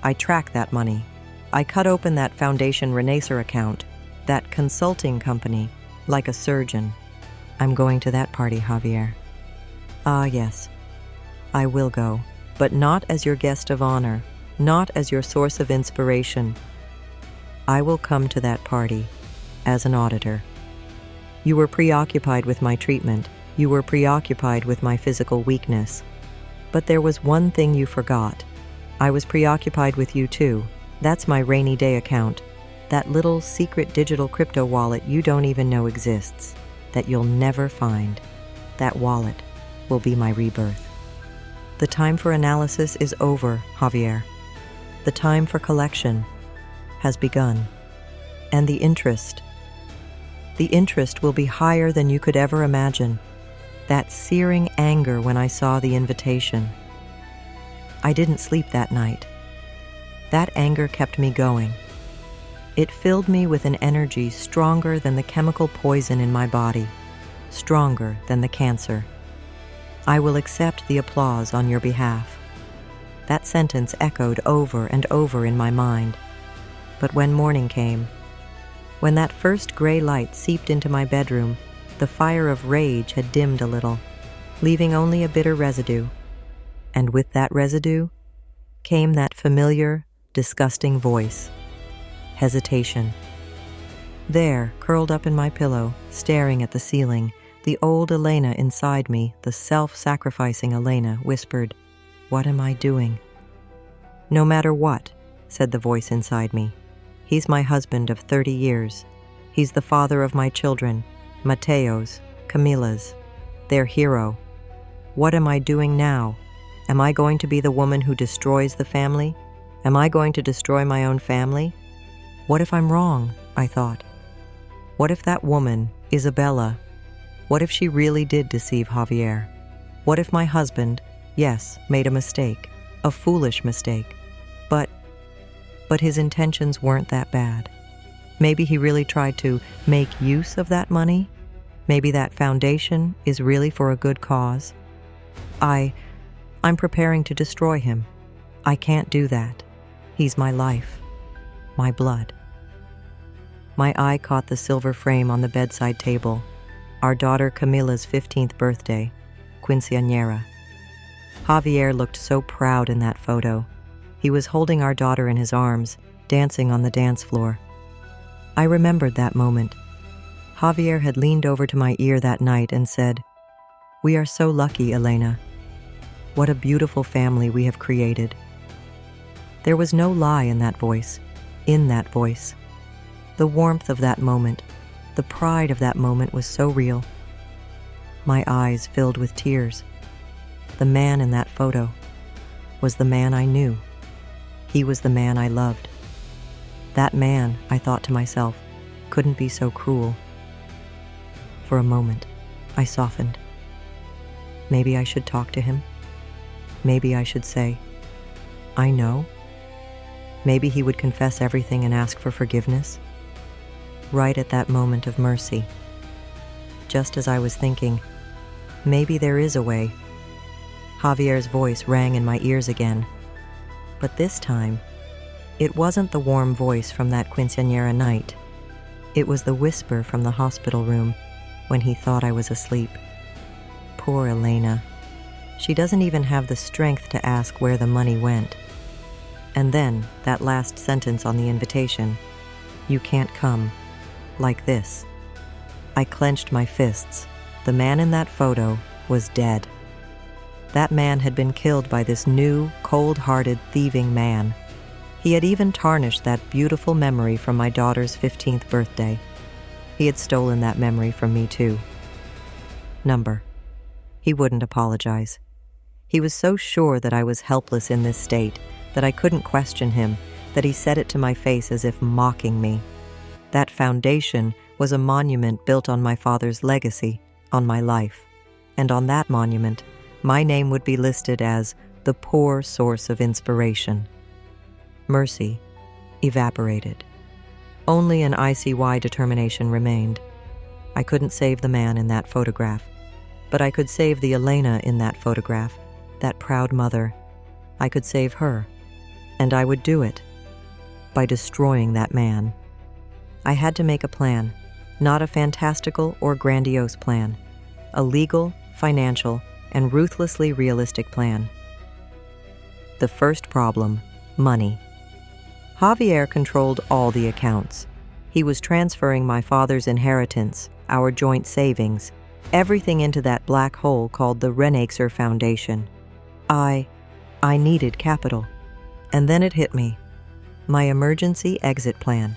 I track that money. I cut open that Foundation Renacer account, that consulting company, like a surgeon. I'm going to that party, Javier. Ah, yes. I will go, but not as your guest of honor, not as your source of inspiration. I will come to that party as an auditor. You were preoccupied with my treatment. You were preoccupied with my physical weakness. But there was one thing you forgot. I was preoccupied with you too. That's my rainy day account. That little secret digital crypto wallet you don't even know exists, that you'll never find. That wallet will be my rebirth. The time for analysis is over, Javier. The time for collection has begun. And the interest will be higher than you could ever imagine. That searing anger when I saw the invitation. I didn't sleep that night. That anger kept me going. It filled me with an energy stronger than the chemical poison in my body, stronger than the cancer. I will accept the applause on your behalf. That sentence echoed over and over in my mind. But when morning came, when that first gray light seeped into my bedroom, the fire of rage had dimmed a little, leaving only a bitter residue. And with that residue came that familiar, disgusting voice. Hesitation. There, curled up in my pillow, staring at the ceiling, the old Elena inside me, the self-sacrificing Elena, whispered, "What am I doing?" "No matter what," said the voice inside me. "He's my husband of 30 years. He's the father of my children, Mateo's, Camila's, their hero. What am I doing now? Am I going to be the woman who destroys the family? Am I going to destroy my own family? What if I'm wrong?" I thought. What if that woman, Isabella, what if she really did deceive Javier? What if my husband, yes, made a mistake, a foolish mistake, but his intentions weren't that bad? Maybe he really tried to make use of that money? Maybe that foundation is really for a good cause? I'm preparing to destroy him. I can't do that. He's my life, my blood. My eye caught the silver frame on the bedside table, our daughter Camila's 15th birthday, quinceañera. Javier looked so proud in that photo. He was holding our daughter in his arms, dancing on the dance floor. I remembered that moment. Javier had leaned over to my ear that night and said, "We are so lucky, Elena. What a beautiful family we have created." There was no lie in that voice, The warmth of that moment, the pride of that moment was so real. My eyes filled with tears. The man in that photo was the man I knew. He was the man I loved. That man, I thought to myself, couldn't be so cruel. For a moment, I softened. Maybe I should talk to him. Maybe I should say, "I know." Maybe he would confess everything and ask for forgiveness. Right at that moment of mercy, just as I was thinking, maybe there is a way, Javier's voice rang in my ears again. But this time, it wasn't the warm voice from that quinceañera night. It was the whisper from the hospital room when he thought I was asleep. Poor Elena. She doesn't even have the strength to ask where the money went. And then, that last sentence on the invitation, "You can't come like this." I clenched my fists. The man in that photo was dead. That man had been killed by this new, cold-hearted, thieving man. He had even tarnished that beautiful memory from my daughter's 15th birthday. He had stolen that memory from me too. He wouldn't apologize. He was so sure that I was helpless in this state, that I couldn't question him, that he said it to my face as if mocking me. That foundation was a monument built on my father's legacy, on my life. And on that monument, my name would be listed as the poor source of inspiration. Mercy evaporated. Only an ICY determination remained. I couldn't save the man in that photograph, but I could save the Elena in that photograph, that proud mother. I could save her, and I would do it by destroying that man. I had to make a plan, not a fantastical or grandiose plan, a legal, financial, and ruthlessly realistic plan. The first problem, money. Javier controlled all the accounts. He was transferring my father's inheritance, our joint savings, everything into that black hole called the Renaxer Foundation. I needed capital. And then it hit me. My emergency exit plan.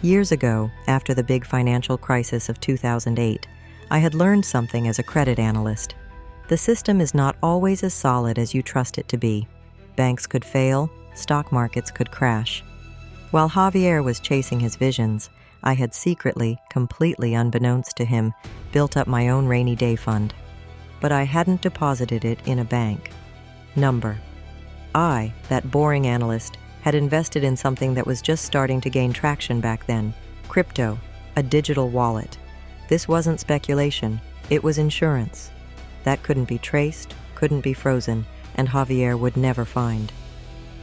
Years ago, after the big financial crisis of 2008, I had learned something as a credit analyst. The system is not always as solid as you trust it to be. Banks could fail, stock markets could crash. While Javier was chasing his visions, I had secretly, completely unbeknownst to him, built up my own rainy day fund. But I hadn't deposited it in a bank. I, that boring analyst, had invested in something that was just starting to gain traction back then: crypto, a digital wallet. This wasn't speculation, it was insurance. That couldn't be traced, couldn't be frozen, and Javier would never find.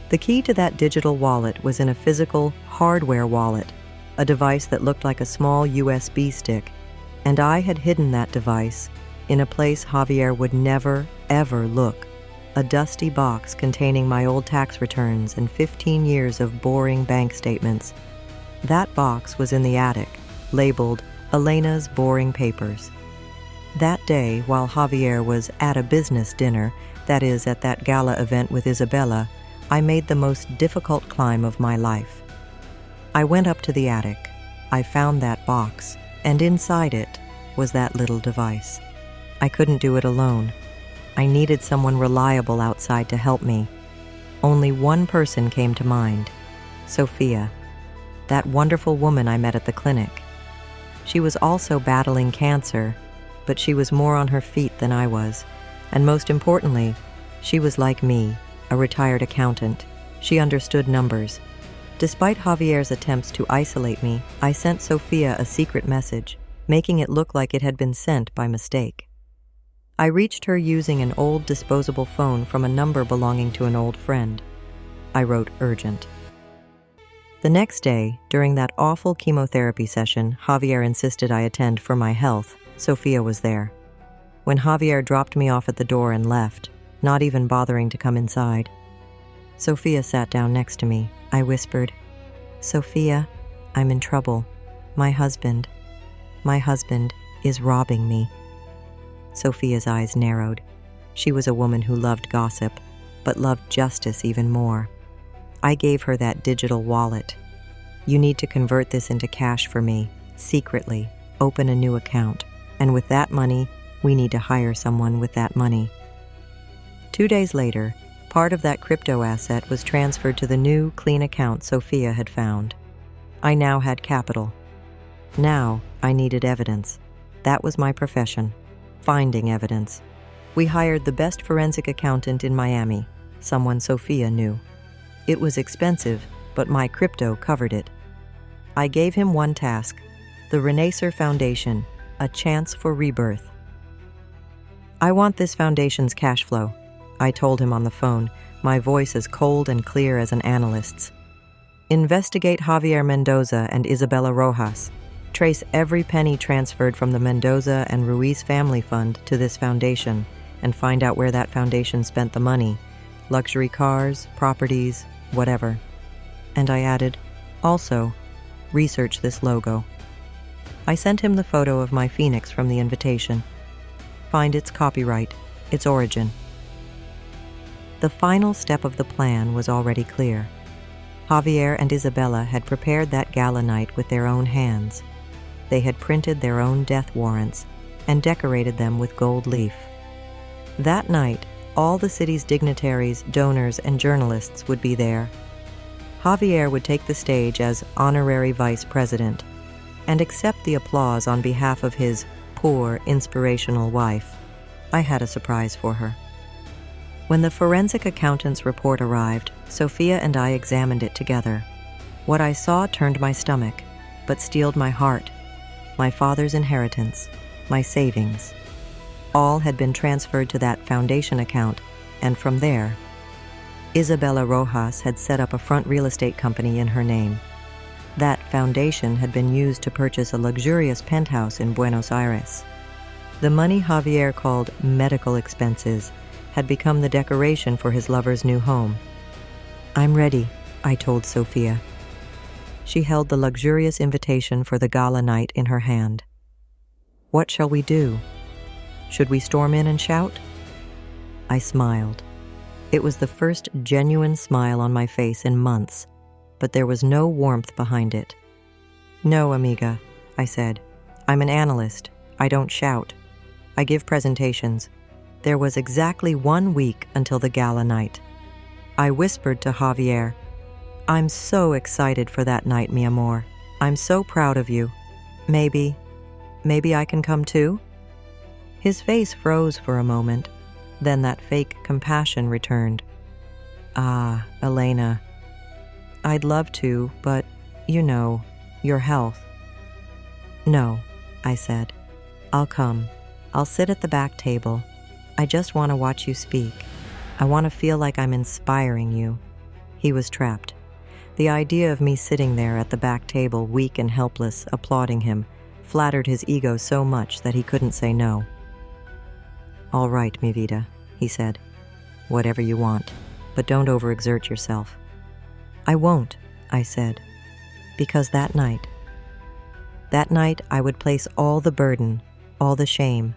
The key to that digital wallet was in a physical, hardware wallet, a device that looked like a small USB stick, and I had hidden that device in a place Javier would never, ever look: a dusty box containing my old tax returns and 15 years of boring bank statements. That box was in the attic, labeled Elena's Boring Papers. That day, while Javier was at a business dinner, that is, at that gala event with Isabella, I made the most difficult climb of my life. I went up to the attic. I found that box, and inside it was that little device. I couldn't do it alone. I needed someone reliable outside to help me. Only one person came to mind: Sophia, that wonderful woman I met at the clinic. She was also battling cancer, but she was more on her feet than I was, and most importantly, she was like me, a retired accountant. She understood numbers. Despite Javier's attempts to isolate me, I sent Sophia a secret message, making it look like it had been sent by mistake. I reached her using an old disposable phone from a number belonging to an old friend. I wrote urgent. The next day, during that awful chemotherapy session Javier insisted I attend for my health, Sophia was there. When Javier dropped me off at the door and left, not even bothering to come inside, Sophia sat down next to me. I whispered, "Sophia, I'm in trouble. My husband is robbing me." Sophia's eyes narrowed. She was a woman who loved gossip, but loved justice even more. I gave her that digital wallet. "You need to convert this into cash for me, secretly, open a new account, and with that money, we need to hire someone with that money." 2 days later, part of that crypto asset was transferred to the new, clean account Sophia had found. I now had capital. Now I needed evidence. That was my profession. Finding evidence. We hired the best forensic accountant in Miami, someone Sophia knew. It was expensive, but my crypto covered it. I gave him one task: the Renaxer Foundation, a chance for rebirth. "I want this foundation's cash flow," I told him on the phone, my voice as cold and clear as an analyst's. "Investigate Javier Mendoza and Isabella Rojas. Trace every penny transferred from the Mendoza and Ruiz family fund to this foundation and find out where that foundation spent the money. Luxury cars, properties, whatever." And I added, "Also, research this logo." I sent him the photo of my phoenix from the invitation. Find its copyright, its origin. The final step of the plan was already clear. Javier and Isabella had prepared that gala night with their own hands. They had printed their own death warrants and decorated them with gold leaf. That night, all the city's dignitaries, donors, and journalists would be there. Javier would take the stage as honorary vice president and accept the applause on behalf of his poor, inspirational wife. I had a surprise for her. When the forensic accountant's report arrived, Sophia and I examined it together. What I saw turned my stomach, but steeled my heart. My father's inheritance, my savings, all had been transferred to that foundation account, and from there, Isabella Rojas had set up a front real estate company in her name. That foundation had been used to purchase a luxurious penthouse in Buenos Aires. The money Javier called medical expenses had become the decoration for his lover's new home. "I'm ready," I told Sophia. She held the luxurious invitation for the gala night in her hand. What shall we do? Should we storm in and shout? I smiled. It was the first genuine smile on my face in months, but there was no warmth behind it. No, amiga, I said. I'm an analyst. I don't shout. I give presentations. There was exactly 1 week until the gala night. I whispered to Javier, I'm so excited for that night, mi amor. I'm so proud of you. Maybe I can come too? His face froze for a moment, then that fake compassion returned. Ah, Elena. I'd love to, but, your health. No, I said. I'll come. I'll sit at the back table. I just want to watch you speak. I want to feel like I'm inspiring you. He was trapped. The idea of me sitting there at the back table, weak and helpless, applauding him, flattered his ego so much that he couldn't say no. All right, mi vida, he said. Whatever you want, but don't overexert yourself. I won't, I said, because that night I would place all the burden, all the shame,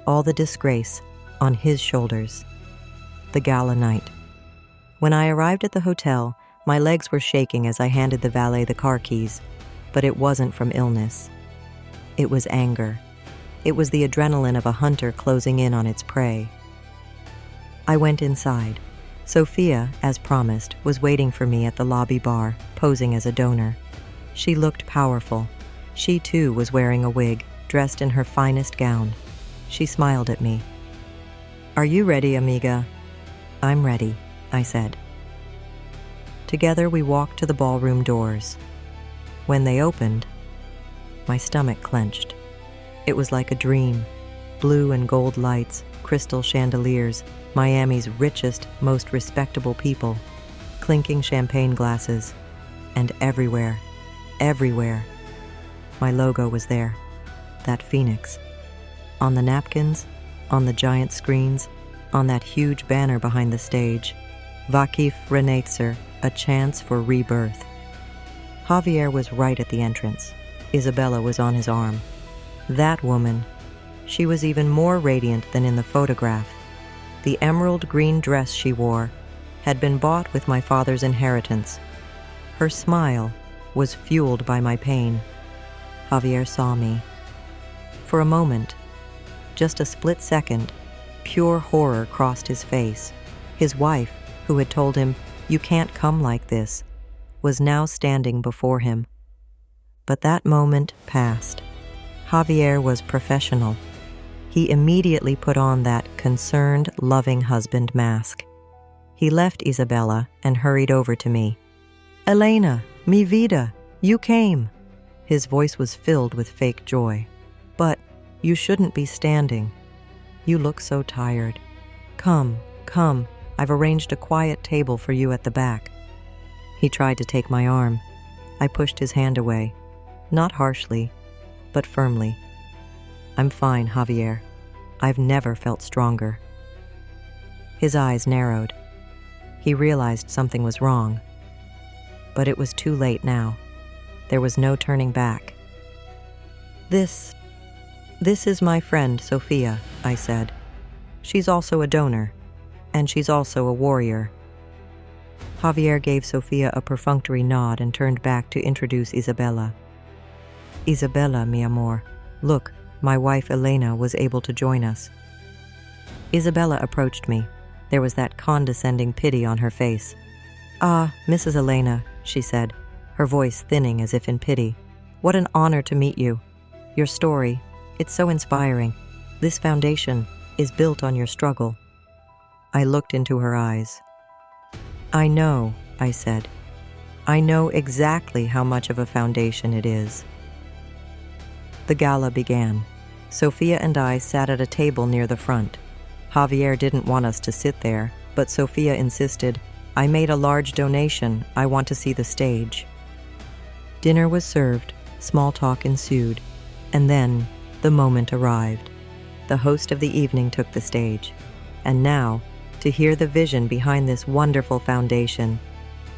all the disgrace on his shoulders. The gala night. When I arrived at the hotel, my legs were shaking as I handed the valet the car keys, but it wasn't from illness. It was anger. It was the adrenaline of a hunter closing in on its prey. I went inside. Sophia, as promised, was waiting for me at the lobby bar, posing as a donor. She looked powerful. She, too, was wearing a wig, dressed in her finest gown. She smiled at me. Are you ready, amiga? I'm ready, I said. Together we walked to the ballroom doors. When they opened, my stomach clenched. It was like a dream. Blue and gold lights, crystal chandeliers, Miami's richest, most respectable people, clinking champagne glasses, and everywhere, my logo was there, that phoenix. On the napkins, on the giant screens, on that huge banner behind the stage, Vakif Renatzer, a chance for rebirth. Javier was right at the entrance. Isabella was on his arm. That woman, she was even more radiant than in the photograph. The emerald green dress she wore had been bought with my father's inheritance. Her smile was fueled by my pain. Javier saw me. For a moment, just a split second, pure horror crossed his face. His wife, who had told him, "You can't come like this," was now standing before him. But that moment passed. Javier was professional. He immediately put on that concerned, loving husband mask. He left Isabella and hurried over to me. "Elena, mi vida, you came." His voice was filled with fake joy. "But you shouldn't be standing. You look so tired. Come, I've arranged a quiet table for you at the back." He tried to take my arm. I pushed his hand away, not harshly, but firmly. "I'm fine, Javier. I've never felt stronger." His eyes narrowed. He realized something was wrong. But it was too late now. There was no turning back. This is my friend, Sophia," I said. "She's also a donor, and she's also a warrior." Javier gave Sophia a perfunctory nod and turned back to introduce Isabella. "Isabella, mi amor, look, my wife Elena was able to join us." Isabella approached me. There was that condescending pity on her face. "Ah, Mrs. Elena," she said, her voice thinning as if in pity. "What an honor to meet you. Your story, it's so inspiring. This foundation is built on your struggle." I looked into her eyes. "I know," I said. "I know exactly how much of a foundation it is." The gala began. Sophia and I sat at a table near the front. Javier didn't want us to sit there, but Sophia insisted, "I made a large donation. I want to see the stage." Dinner was served, small talk ensued, and then the moment arrived. The host of the evening took the stage. And now, to hear the vision behind this wonderful foundation,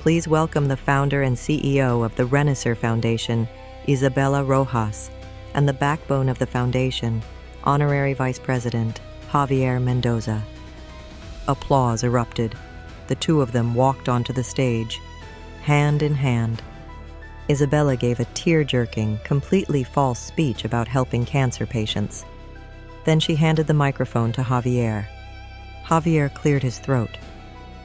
Please welcome the founder and CEO of the Renaissance Foundation, Isabella Rojas, and the backbone of the foundation, Honorary Vice President Javier Mendoza. Applause erupted. The two of them walked onto the stage, hand in hand. Isabella gave a tear-jerking, completely false speech about helping cancer patients. Then she handed the microphone to Javier. Javier cleared his throat.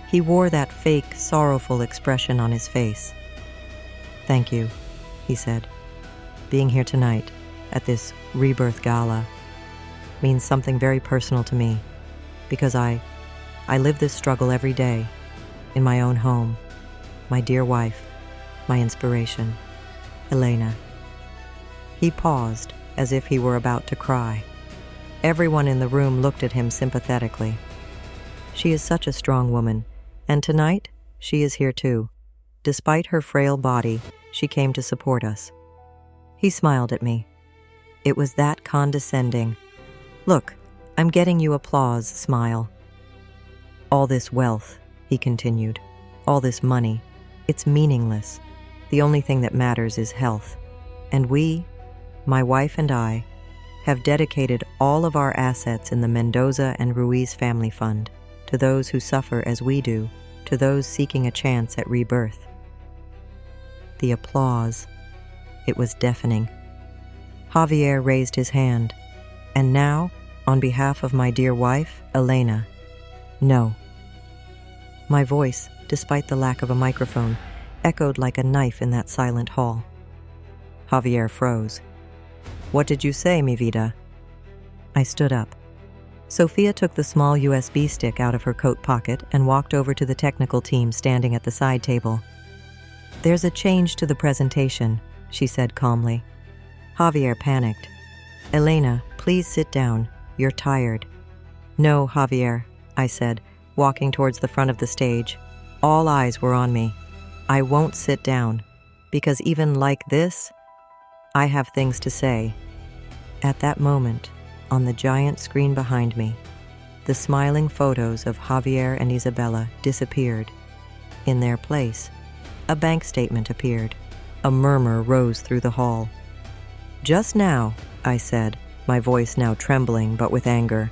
He wore that fake, sorrowful expression on his face. "Thank you," he said. "Being here tonight, at this rebirth gala, means something very personal to me, because I live this struggle every day, in my own home. My dear wife, my inspiration, Elena." He paused, as if he were about to cry. Everyone in the room looked at him sympathetically. She is such a strong woman, and tonight she is here too. Despite her frail body, she came to support us. He smiled at me. It was that condescending. "Look, I'm getting you applause," smile. "All this wealth," he continued, "all this money, it's meaningless. The only thing that matters is health. And we, my wife and I, have dedicated all of our assets in the Mendoza and Ruiz Family Fund to those who suffer as we do, to those seeking a chance at rebirth." The applause, it was deafening. Javier raised his hand. "And now, on behalf of my dear wife, Elena, no." My voice, despite the lack of a microphone, echoed like a knife in that silent hall. Javier froze. "What did you say, mi vida?" I stood up. Sophia took the small USB stick out of her coat pocket and walked over to the technical team standing at the side table. "There's a change to the presentation," she said calmly. Javier panicked. "Elena, please sit down. You're tired." "No, Javier," I said, walking towards the front of the stage. All eyes were on me. "I won't sit down, because even like this, I have things to say." At that moment, on the giant screen behind me, the smiling photos of Javier and Isabella disappeared. In their place, a bank statement appeared. A murmur rose through the hall. "Just now," I said, my voice now trembling but with anger,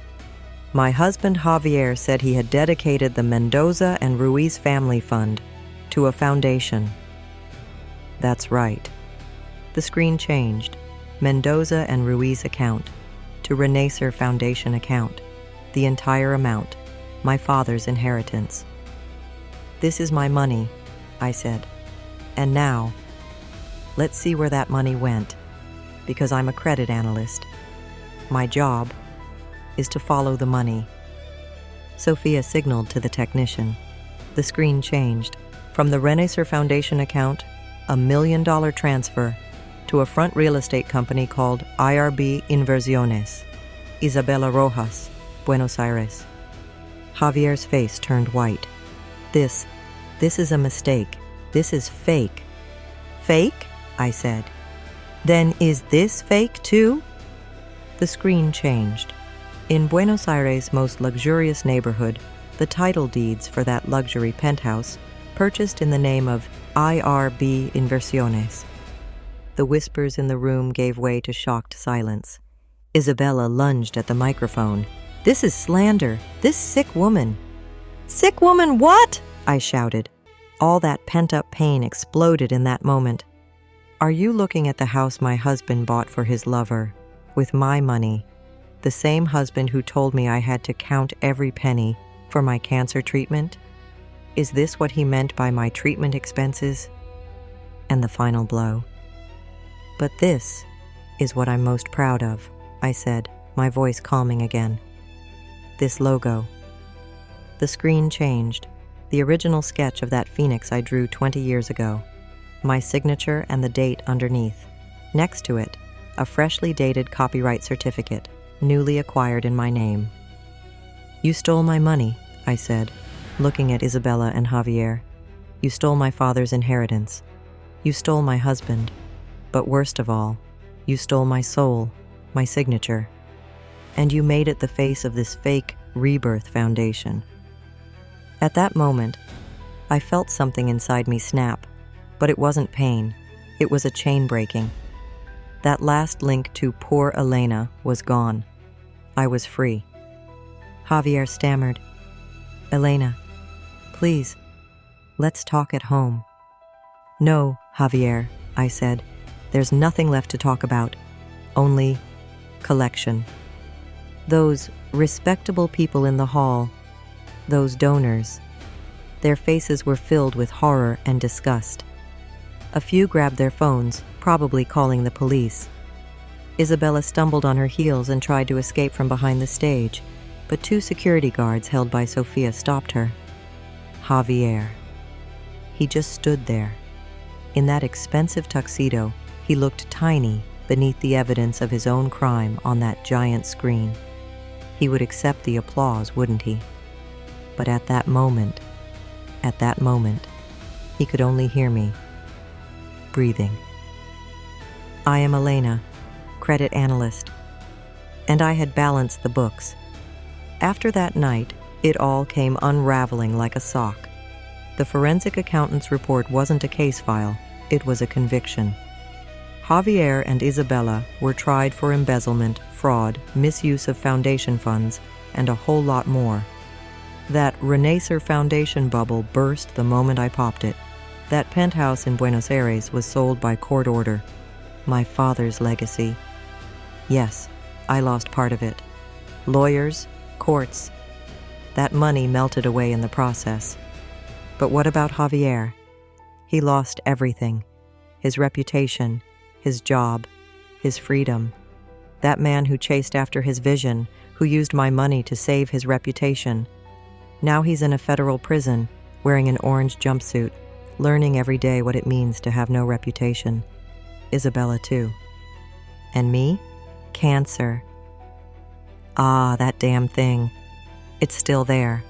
"my husband Javier said he had dedicated the Mendoza and Ruiz Family Fund to a foundation." That's right. The screen changed. Mendoza and Ruiz account to Renaissance Foundation account. The entire amount. My father's inheritance. "This is my money," I said. "And now, let's see where that money went, because I'm a credit analyst. My job is to follow the money." Sophia signaled to the technician. The screen changed. From the Renaissance Foundation account, $1 million transfer to a front real estate company called IRB Inversiones, Isabella Rojas, Buenos Aires. Javier's face turned white. This is a mistake. This is fake." "Fake?" I said. "Then is this fake too?" The screen changed. In Buenos Aires' most luxurious neighborhood, the title deeds for that luxury penthouse purchased in the name of IRB Inversiones. The whispers in the room gave way to shocked silence. Isabella lunged at the microphone. "This is slander. This sick woman." "Sick woman what?" I shouted. All that pent-up pain exploded in that moment. "Are you looking at the house my husband bought for his lover, with my money? The same husband who told me I had to count every penny for my cancer treatment? Is this what he meant by my treatment expenses?" And the final blow. "But this is what I'm most proud of," I said, my voice calming again. "This logo." The screen changed. The original sketch of that phoenix I drew 20 years ago. My signature and the date underneath. Next to it, a freshly dated copyright certificate, newly acquired in my name. "You stole my money," I said, looking at Isabella and Javier. "You stole my father's inheritance. You stole my husband. But worst of all, you stole my soul, my signature. And you made it the face of this fake Rebirth Foundation." At that moment, I felt something inside me snap, but it wasn't pain. It was a chain breaking. That last link to poor Elena was gone. I was free. Javier stammered, "Elena, please, let's talk at home." "No, Javier," I said. "There's nothing left to talk about. Only collection. Those respectable people in the hall, those donors." Their faces were filled with horror and disgust. A few grabbed their phones, probably calling the police. Isabella stumbled on her heels and tried to escape from behind the stage, but 2 security guards held by Sofia stopped her. Javier. He just stood there. In that expensive tuxedo, he looked tiny beneath the evidence of his own crime on that giant screen. He would accept the applause, wouldn't he? But at that moment, he could only hear me, breathing. "I am Elena, credit analyst," and I had balanced the books. After that night, it all came unraveling like a sock. The forensic accountant's report wasn't a case file, it was a conviction. Javier and Isabella were tried for embezzlement, fraud, misuse of foundation funds, and a whole lot more. That Renacer Foundation bubble burst the moment I popped it. That penthouse in Buenos Aires was sold by court order. My father's legacy. Yes, I lost part of it. Lawyers, courts. That money melted away in the process. But what about Javier? He lost everything. His reputation, his job, his freedom. That man who chased after his vision, who used my money to save his reputation. Now he's in a federal prison, wearing an orange jumpsuit, learning every day what it means to have no reputation. Isabella, too. And me? Cancer. Ah, that damn thing. It's still there.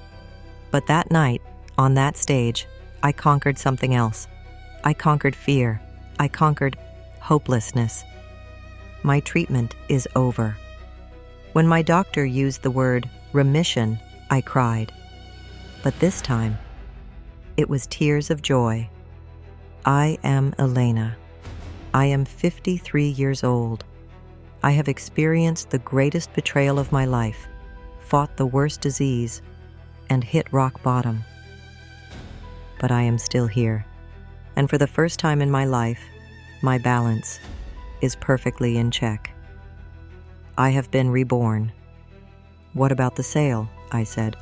But that night, on that stage, I conquered something else. I conquered fear. I conquered hopelessness. My treatment is over. When my doctor used the word remission, I cried. But this time, it was tears of joy. I am Elena. I am 53 years old. I have experienced the greatest betrayal of my life, fought the worst disease, and hit rock bottom. But I am still here, and for the first time in my life, my balance is perfectly in check. I have been reborn. "What about the sale?" I said.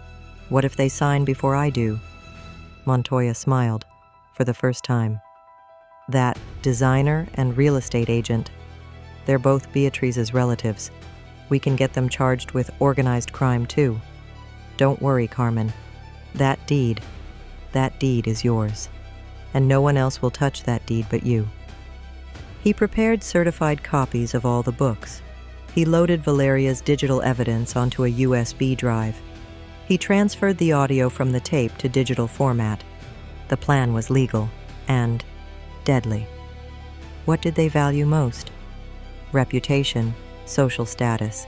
"What if they sign before I do?" Montoya smiled, for the first time. "That designer and real estate agent, they're both Beatrice's relatives. We can get them charged with organized crime, too. Don't worry, Carmen. That deed is yours, and no one else will touch that deed but you." He prepared certified copies of all the books. He loaded Valeria's digital evidence onto a USB drive. He transferred the audio from the tape to digital format. The plan was legal and deadly. What did they value most? Reputation, social status.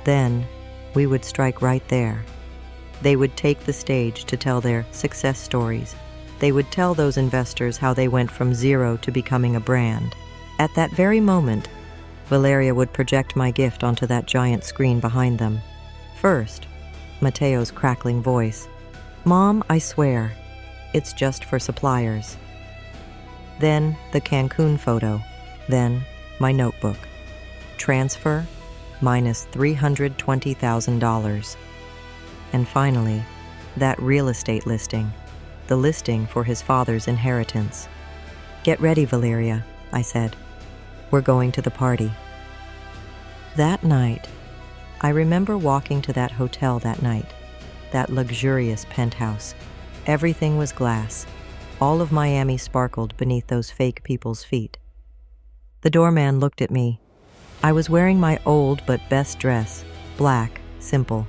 Then, we would strike right there. They would take the stage to tell their success stories. They would tell those investors how they went from zero to becoming a brand. At that very moment, Valeria would project my gift onto that giant screen behind them. First, Mateo's crackling voice. "Mom, I swear, it's just for suppliers." Then the Cancun photo. Then my notebook. Transfer minus $320,000. And finally, that real estate listing. The listing for his father's inheritance. "Get ready, Valeria," I said. "We're going to the party." That night, I remember walking to that hotel that night, that luxurious penthouse. Everything was glass. All of Miami sparkled beneath those fake people's feet. The doorman looked at me. I was wearing my old but best dress, black, simple.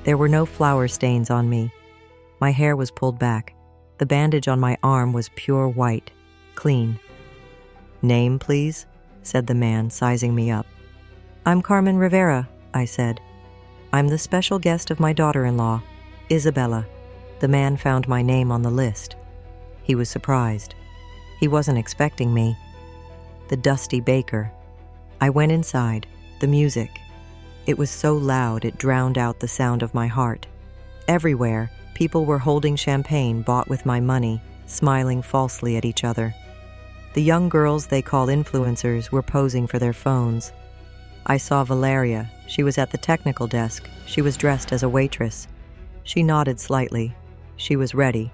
There were no flower stains on me. My hair was pulled back. The bandage on my arm was pure white, clean. "Name, please," said the man, sizing me up. "I'm Carmen Rivera," I said. "I'm the special guest of my daughter-in-law, Isabella." The man found my name on the list. He was surprised. He wasn't expecting me. The dusty baker. I went inside. The music. It was so loud it drowned out the sound of my heart. Everywhere, people were holding champagne bought with my money, smiling falsely at each other. The young girls they call influencers were posing for their phones. I saw Valeria. She was at the technical desk. She was dressed as a waitress. She nodded slightly. She was ready.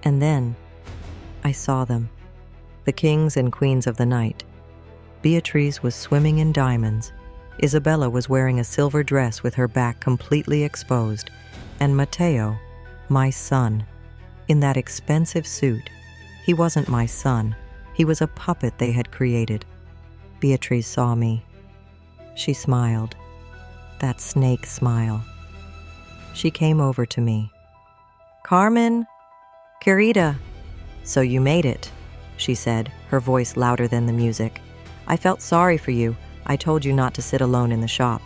And then, I saw them. The kings and queens of the night. Beatrice was swimming in diamonds. Isabella was wearing a silver dress with her back completely exposed. And Matteo, my son, in that expensive suit. He wasn't my son. He was a puppet they had created. Beatrice saw me. She smiled. That snake smile. She came over to me. "Carmen, querida, so you made it," she said, her voice louder than the music. "I felt sorry for you. I told you not to sit alone in the shop.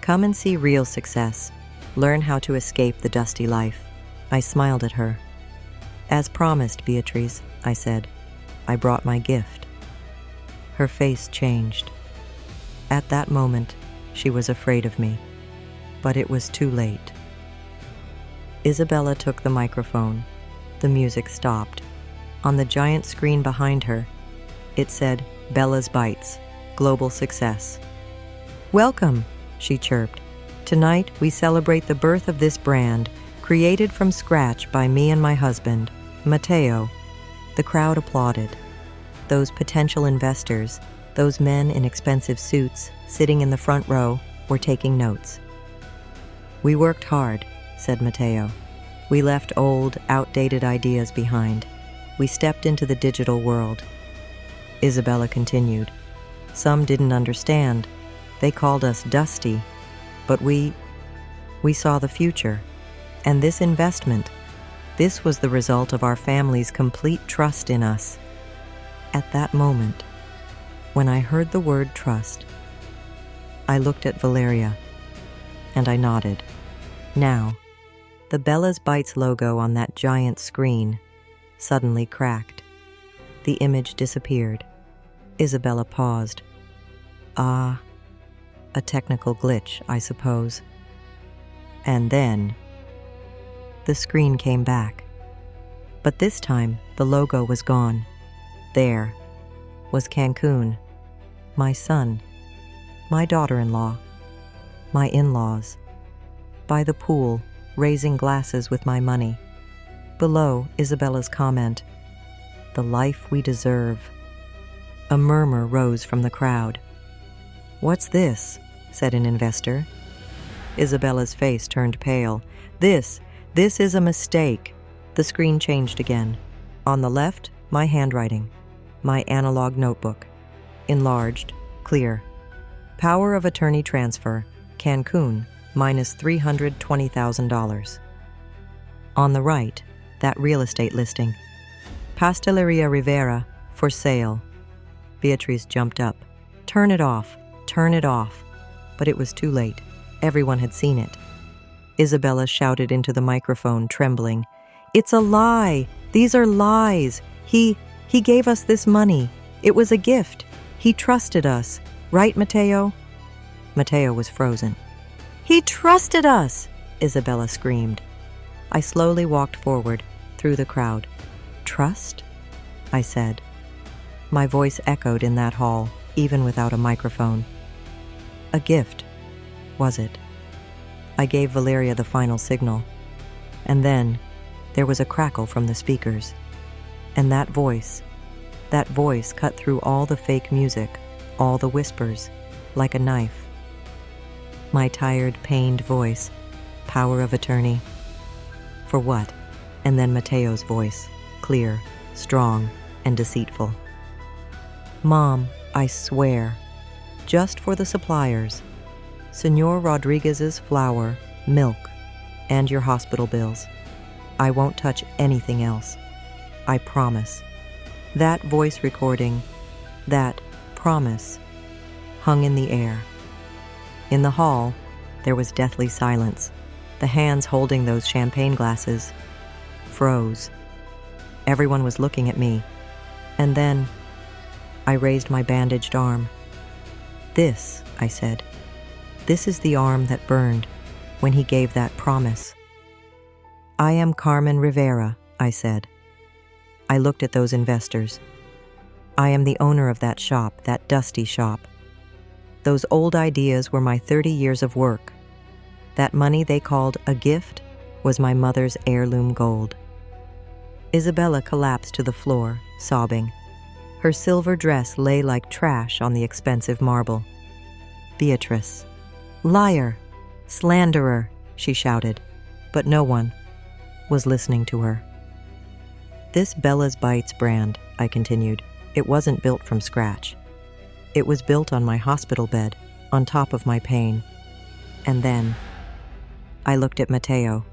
Come and see real success. Learn how to escape the dusty life." I smiled at her. "As promised, Beatrice," I said. "I brought my gift." Her face changed. At that moment, she was afraid of me. But it was too late. Isabella took the microphone. The music stopped. On the giant screen behind her, it said, "Bella's Bites, Global Success." "Welcome," she chirped. "Tonight, we celebrate the birth of this brand, created from scratch by me and my husband, Matteo." The crowd applauded. Those potential investors, those men in expensive suits, sitting in the front row, were taking notes. "We worked hard," said Matteo. "We left old, outdated ideas behind. We stepped into the digital world." Isabella continued. "Some didn't understand. They called us dusty. But we saw the future. And this investment, this was the result of our family's complete trust in us." At that moment, when I heard the word trust, I looked at Valeria, and I nodded. Now, the Bella's Bites logo on that giant screen suddenly cracked. The image disappeared. Isabella paused. "Ah, a technical glitch, I suppose." And then, the screen came back. But this time, the logo was gone. There was Cancun, my son, my daughter-in-law, my in-laws, by the pool, raising glasses with my money. Below, Isabella's comment, "The life we deserve." A murmur rose from the crowd. "What's this?" said an investor. Isabella's face turned pale. This is a mistake." The screen changed again. On the left, my handwriting, my analog notebook. Enlarged, clear. "Power of attorney transfer, Cancun, minus $320,000. On the right, that real estate listing. "Pasteleria Rivera, for sale." Beatrice jumped up. "Turn it off, turn it off." But it was too late. Everyone had seen it. Isabella shouted into the microphone, trembling. "It's a lie! These are lies! He gave us this money. It was a gift. He trusted us. Right, Matteo?" Matteo was frozen. "He trusted us!" Isabella screamed. I slowly walked forward, through the crowd. "Trust?" I said. My voice echoed in that hall, even without a microphone. A gift, was it? I gave Valeria the final signal. And then, there was a crackle from the speakers. And that voice cut through all the fake music, all the whispers, like a knife. My tired, pained voice, power of attorney. For what? And then Matteo's voice, clear, strong, and deceitful. "Mom, I swear, just for the suppliers, Senor Rodriguez's flour, milk, and your hospital bills. I won't touch anything else. I promise." That voice recording, that promise, hung in the air. In the hall, there was deathly silence. The hands holding those champagne glasses froze. Everyone was looking at me. And then I raised my bandaged arm. "This," I said, "this is the arm that burned when he gave that promise." "I am Carmen Rivera," I said. I looked at those investors. "I am the owner of that shop, that dusty shop. Those old ideas were my 30 years of work. That money they called a gift was my mother's heirloom gold." Isabella collapsed to the floor, sobbing. Her silver dress lay like trash on the expensive marble. "Beatrice, liar, slanderer," she shouted, but no one was listening to her. "This Bella's Bites brand," I continued, "it wasn't built from scratch. It was built on my hospital bed, on top of my pain. And then I looked at Matteo,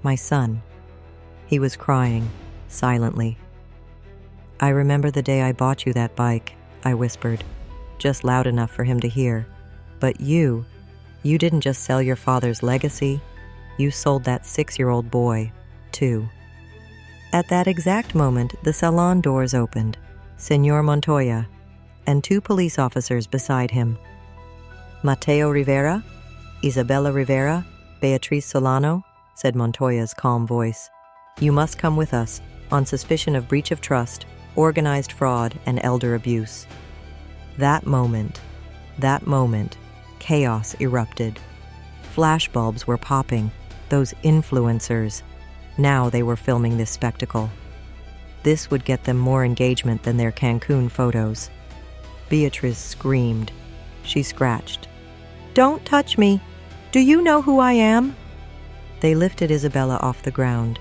my son. He was crying, silently. "I remember the day I bought you that bike," I whispered, just loud enough for him to hear. "But you didn't just sell your father's legacy, you sold that 6-year-old boy, too." At that exact moment, the salon doors opened. Señor Montoya and 2 police officers beside him. "Matteo Rivera, Isabella Rivera, Beatriz Solano," said Montoya's calm voice. "You must come with us on suspicion of breach of trust, organized fraud, and elder abuse." That moment, chaos erupted. Flashbulbs were popping. Those influencers. Now they were filming this spectacle. This would get them more engagement than their Cancun photos. Beatrice screamed. She scratched. "Don't touch me! Do you know who I am?" They lifted Isabella off the ground.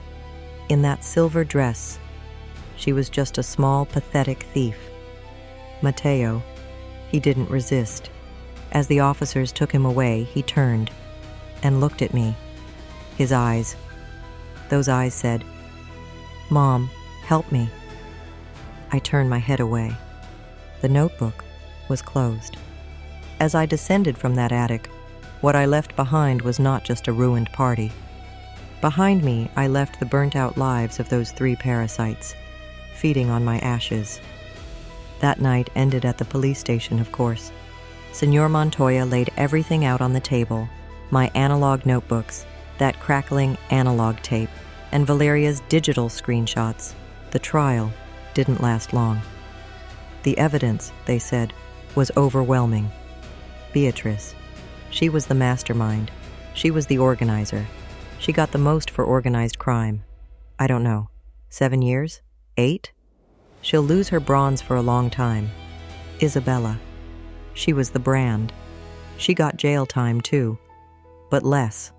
In that silver dress, she was just a small, pathetic thief. Matteo, he didn't resist. As the officers took him away, he turned and looked at me. His eyes, those eyes said, "Mom, help me." I turned my head away. The notebook was closed. As I descended from that attic, what I left behind was not just a ruined party. Behind me, I left the burnt-out lives of those 3 parasites, feeding on my ashes. That night ended at the police station, of course. Señor Montoya laid everything out on the table, my analog notebooks, that crackling analog tape, and Valeria's digital screenshots. The trial didn't last long. The evidence, they said, was overwhelming. Beatrice, she was the mastermind. She was the organizer. She got the most for organized crime. I don't know, 7 years? 8? She'll lose her bronze for a long time. Isabella, she was the brand. She got jail time too, but less.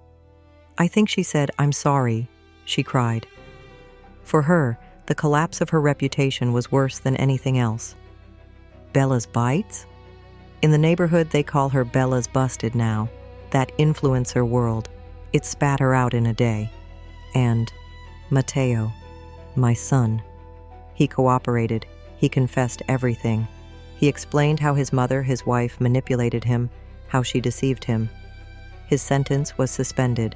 I think she said, "I'm sorry," she cried. For her, the collapse of her reputation was worse than anything else. Bella's Bites? In the neighborhood, they call her Bella's Busted now. That influencer world. It spat her out in a day. And Matteo, my son. He cooperated. He confessed everything. He explained how his mother, his wife, manipulated him, how she deceived him. His sentence was suspended,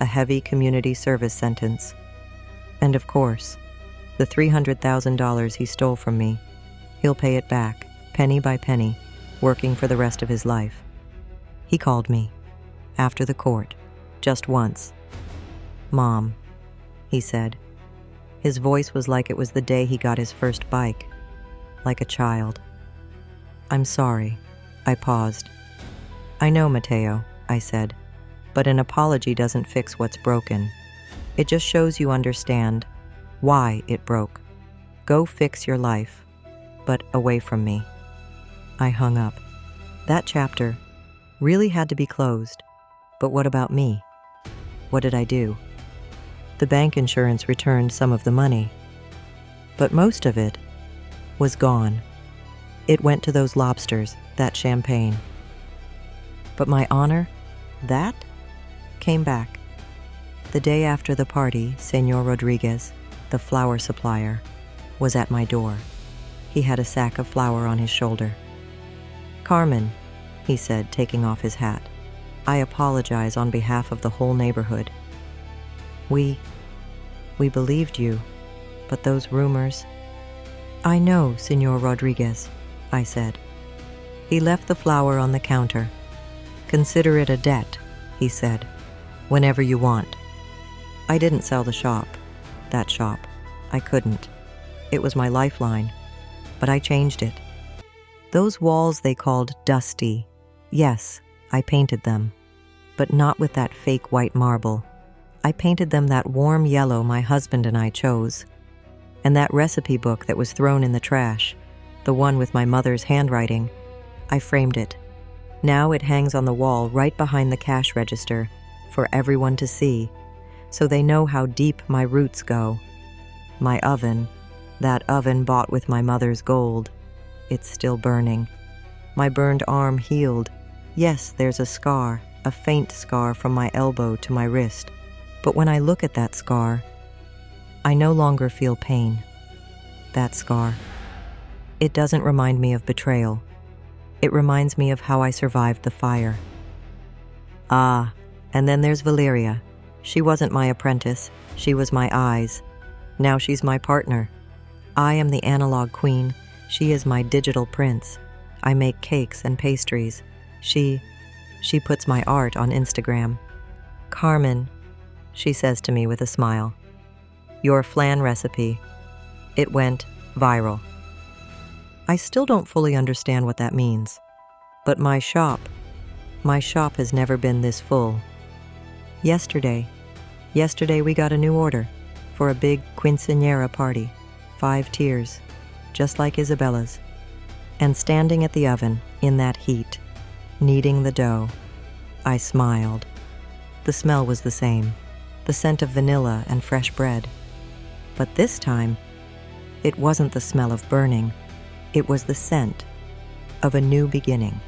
a heavy community service sentence. And of course, the $300,000 he stole from me, he'll pay it back, penny by penny, working for the rest of his life. He called me, after the court, just once. "Mom," he said. His voice was like it was the day he got his first bike, like a child. "I'm sorry." I paused. "I know, Matteo," I said, "but an apology doesn't fix what's broken. It just shows you understand why it broke. Go fix your life, but away from me." I hung up. That chapter really had to be closed. But what about me? What did I do? The bank insurance returned some of the money, but most of it was gone. It went to those lobsters, that champagne. But my honor, that came back. The day after the party, Señor Rodriguez, the flower supplier, was at my door. He had a sack of flour on his shoulder. "Carmen," he said, taking off his hat, "I apologize on behalf of the whole neighborhood. We believed you. But those rumors... I know, Señor Rodriguez, I said. He left the flower on the counter. Consider it a debt, he said, whenever you want. I didn't sell the shop. That shop. I couldn't. It was my lifeline. But I changed it. Those walls they called dusty. Yes, I painted them. But not with that fake white marble. I painted them that warm yellow my husband and I chose. And that recipe book that was thrown in the trash, the one with my mother's handwriting, I framed it. Now it hangs on the wall right behind the cash register for everyone to see, so they know how deep my roots go. My oven, that oven bought with my mother's gold, it's still burning. My burned arm healed. Yes, there's a scar, a faint scar from my elbow to my wrist. But when I look at that scar, I no longer feel pain. That scar. It doesn't remind me of betrayal. It reminds me of how I survived the fire. Ah, and then there's Valeria. She wasn't my apprentice. She was my eyes. Now she's my partner. I am the analog queen. She is my digital prince. I make cakes and pastries. She puts my art on Instagram. Carmen, she says to me with a smile. Your flan recipe. It went viral. I still don't fully understand what that means. But my shop has never been this full. Yesterday we got a new order for a big quinceañera party, 5 tiers, just like Isabella's. And standing at the oven in that heat, kneading the dough, I smiled. The smell was the same, the scent of vanilla and fresh bread. But this time, it wasn't the smell of burning. It was the scent of a new beginning.